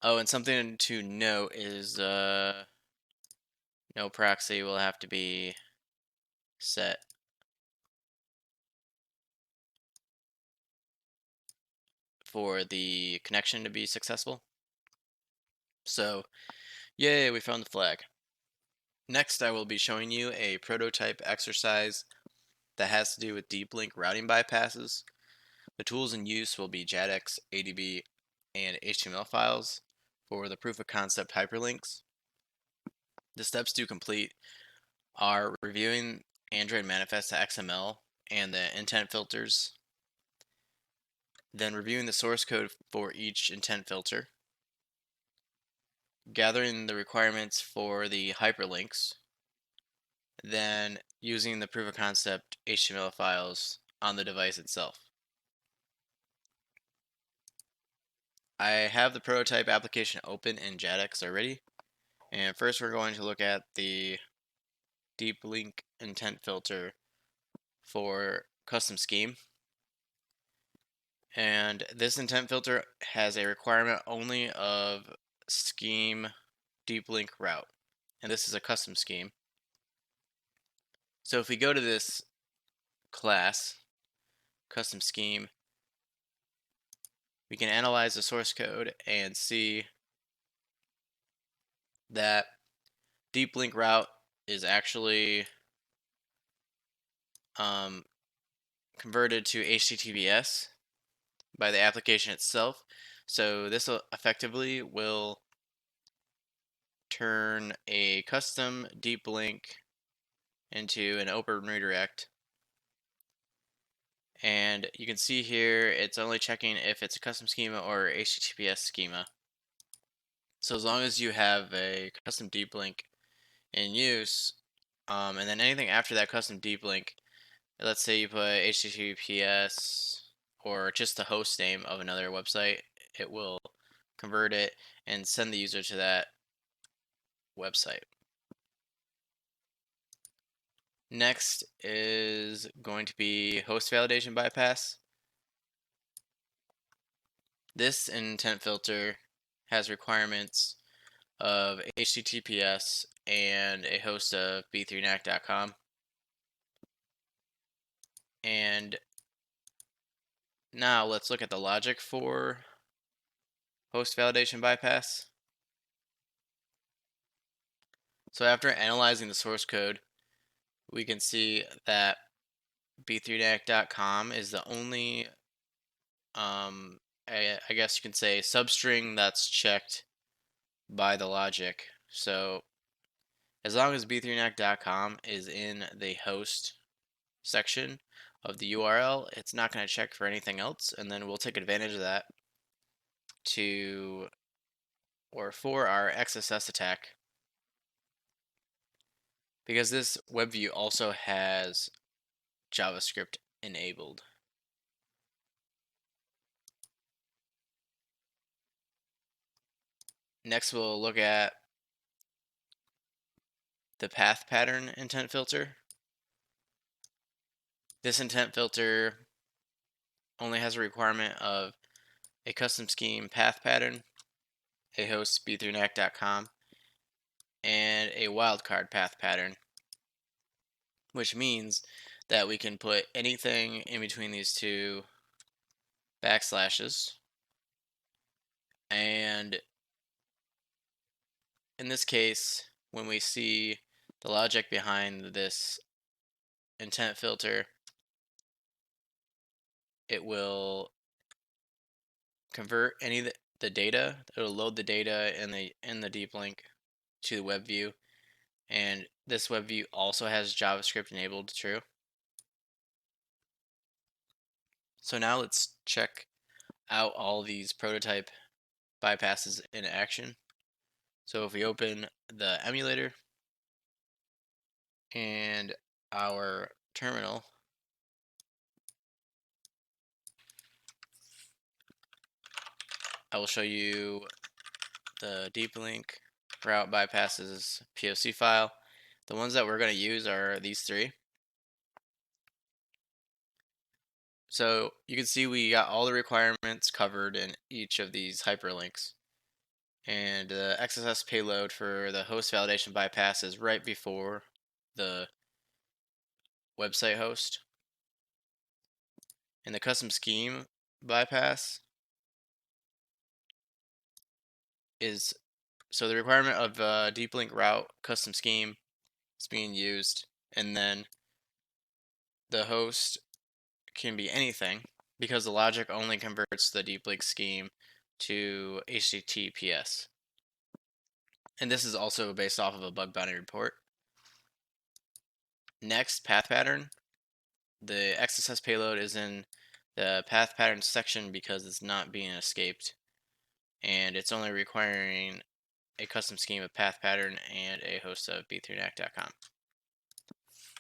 Oh, and something to note is no proxy will have to be set for the connection to be successful. So, yay, we found the flag. Next, I will be showing you a prototype exercise that has to do with deep link routing bypasses. The tools in use will be JADX, ADB, and HTML files for the proof of concept hyperlinks. The steps to complete are reviewing Android manifest to XML and the intent filters, then reviewing the source code for each intent filter, gathering the requirements for the hyperlinks, then using the proof of concept HTML files on the device itself. I have the prototype application open in JADX already, and first we're going to look at the deep link intent filter for custom scheme. And this intent filter has a requirement only of scheme deep link route, and this is a custom scheme. So if we go to this class, custom scheme, we can analyze the source code and see that deep link route is actually converted to HTTPS by the application itself. So this effectively will turn a custom deep link into an open redirect. And you can see here it's only checking if it's a custom schema or HTTPS schema. So as long as you have a custom deep link in use, and then anything after that custom deep link, let's say you put HTTPS or just the host name of another website, it will convert it and send the user to that website. Next is going to be host validation bypass. This intent filter has requirements of HTTPS and a host of b3nac.com. And now let's look at the logic for host validation bypass. So after analyzing the source code, we can see that b3nac.com is the only, I guess you can say, substring that's checked by the logic. So as long as b3nac.com is in the host section of the URL, it's not going to check for anything else, and then we'll take advantage of that for our XSS attack, because this web view also has JavaScript enabled. Next, we'll look at the path pattern intent filter. This intent filter only has a requirement of a custom scheme path pattern, a host b3nac.com, and a wildcard path pattern, which means that we can put anything in between these two backslashes. And in this case, when we see the logic behind this intent filter, it will convert any of the data. It'll load the data in the deep link to the web view, and this web view also has JavaScript enabled, true. So now let's check out all these prototype bypasses in action. So if we open the emulator and our terminal, I will show you the deep link route bypasses POC file. The ones that we're going to use are these three. So you can see we got all the requirements covered in each of these hyperlinks. And the XSS payload for the host validation bypass is right before the website host. And the custom scheme bypass is, so the requirement of deep link route custom scheme is being used, and then the host can be anything because the logic only converts the deep link scheme to HTTPS. And this is also based off of a bug bounty report. Next, path pattern. The XSS payload is in the path pattern section because it's not being escaped, and it's only requiring a custom scheme of path pattern and a host of b3nac.com.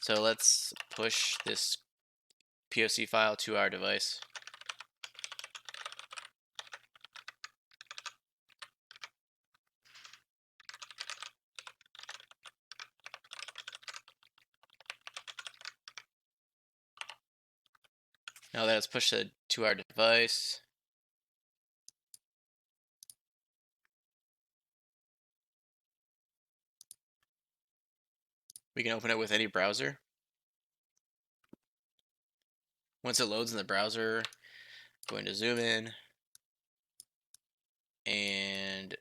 So let's push this POC file to our device. Now that it's pushed to our device, we can open it with any browser. Once it loads in the browser, I'm going to zoom in and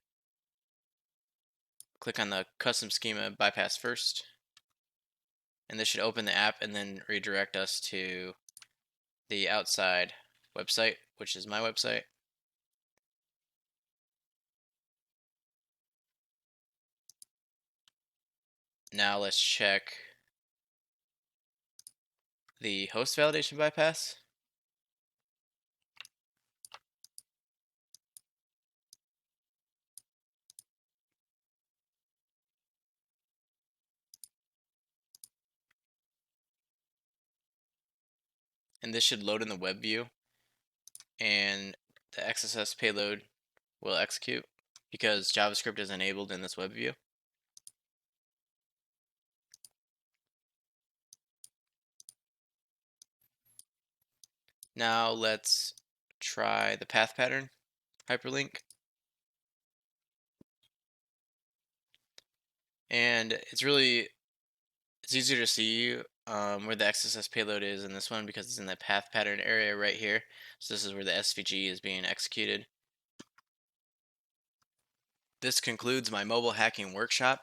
click on the custom schema bypass first. And this should open the app and then redirect us to the outside website, which is my website. Now let's check the host validation bypass. And this should load in the web view, and the XSS payload will execute because JavaScript is enabled in this web view. Now let's try the path pattern hyperlink. And it's easier to see where the XSS payload is in this one because it's in the path pattern area right here. So this is where the SVG is being executed. This concludes my mobile hacking workshop.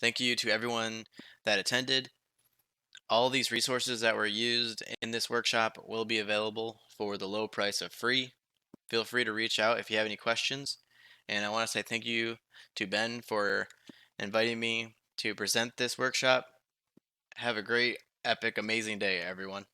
Thank you to everyone that attended. All these resources that were used in this workshop will be available for the low price of free. Feel free to reach out if you have any questions. And I want to say thank you to Ben for inviting me to present this workshop. Have a great, epic, amazing day, everyone.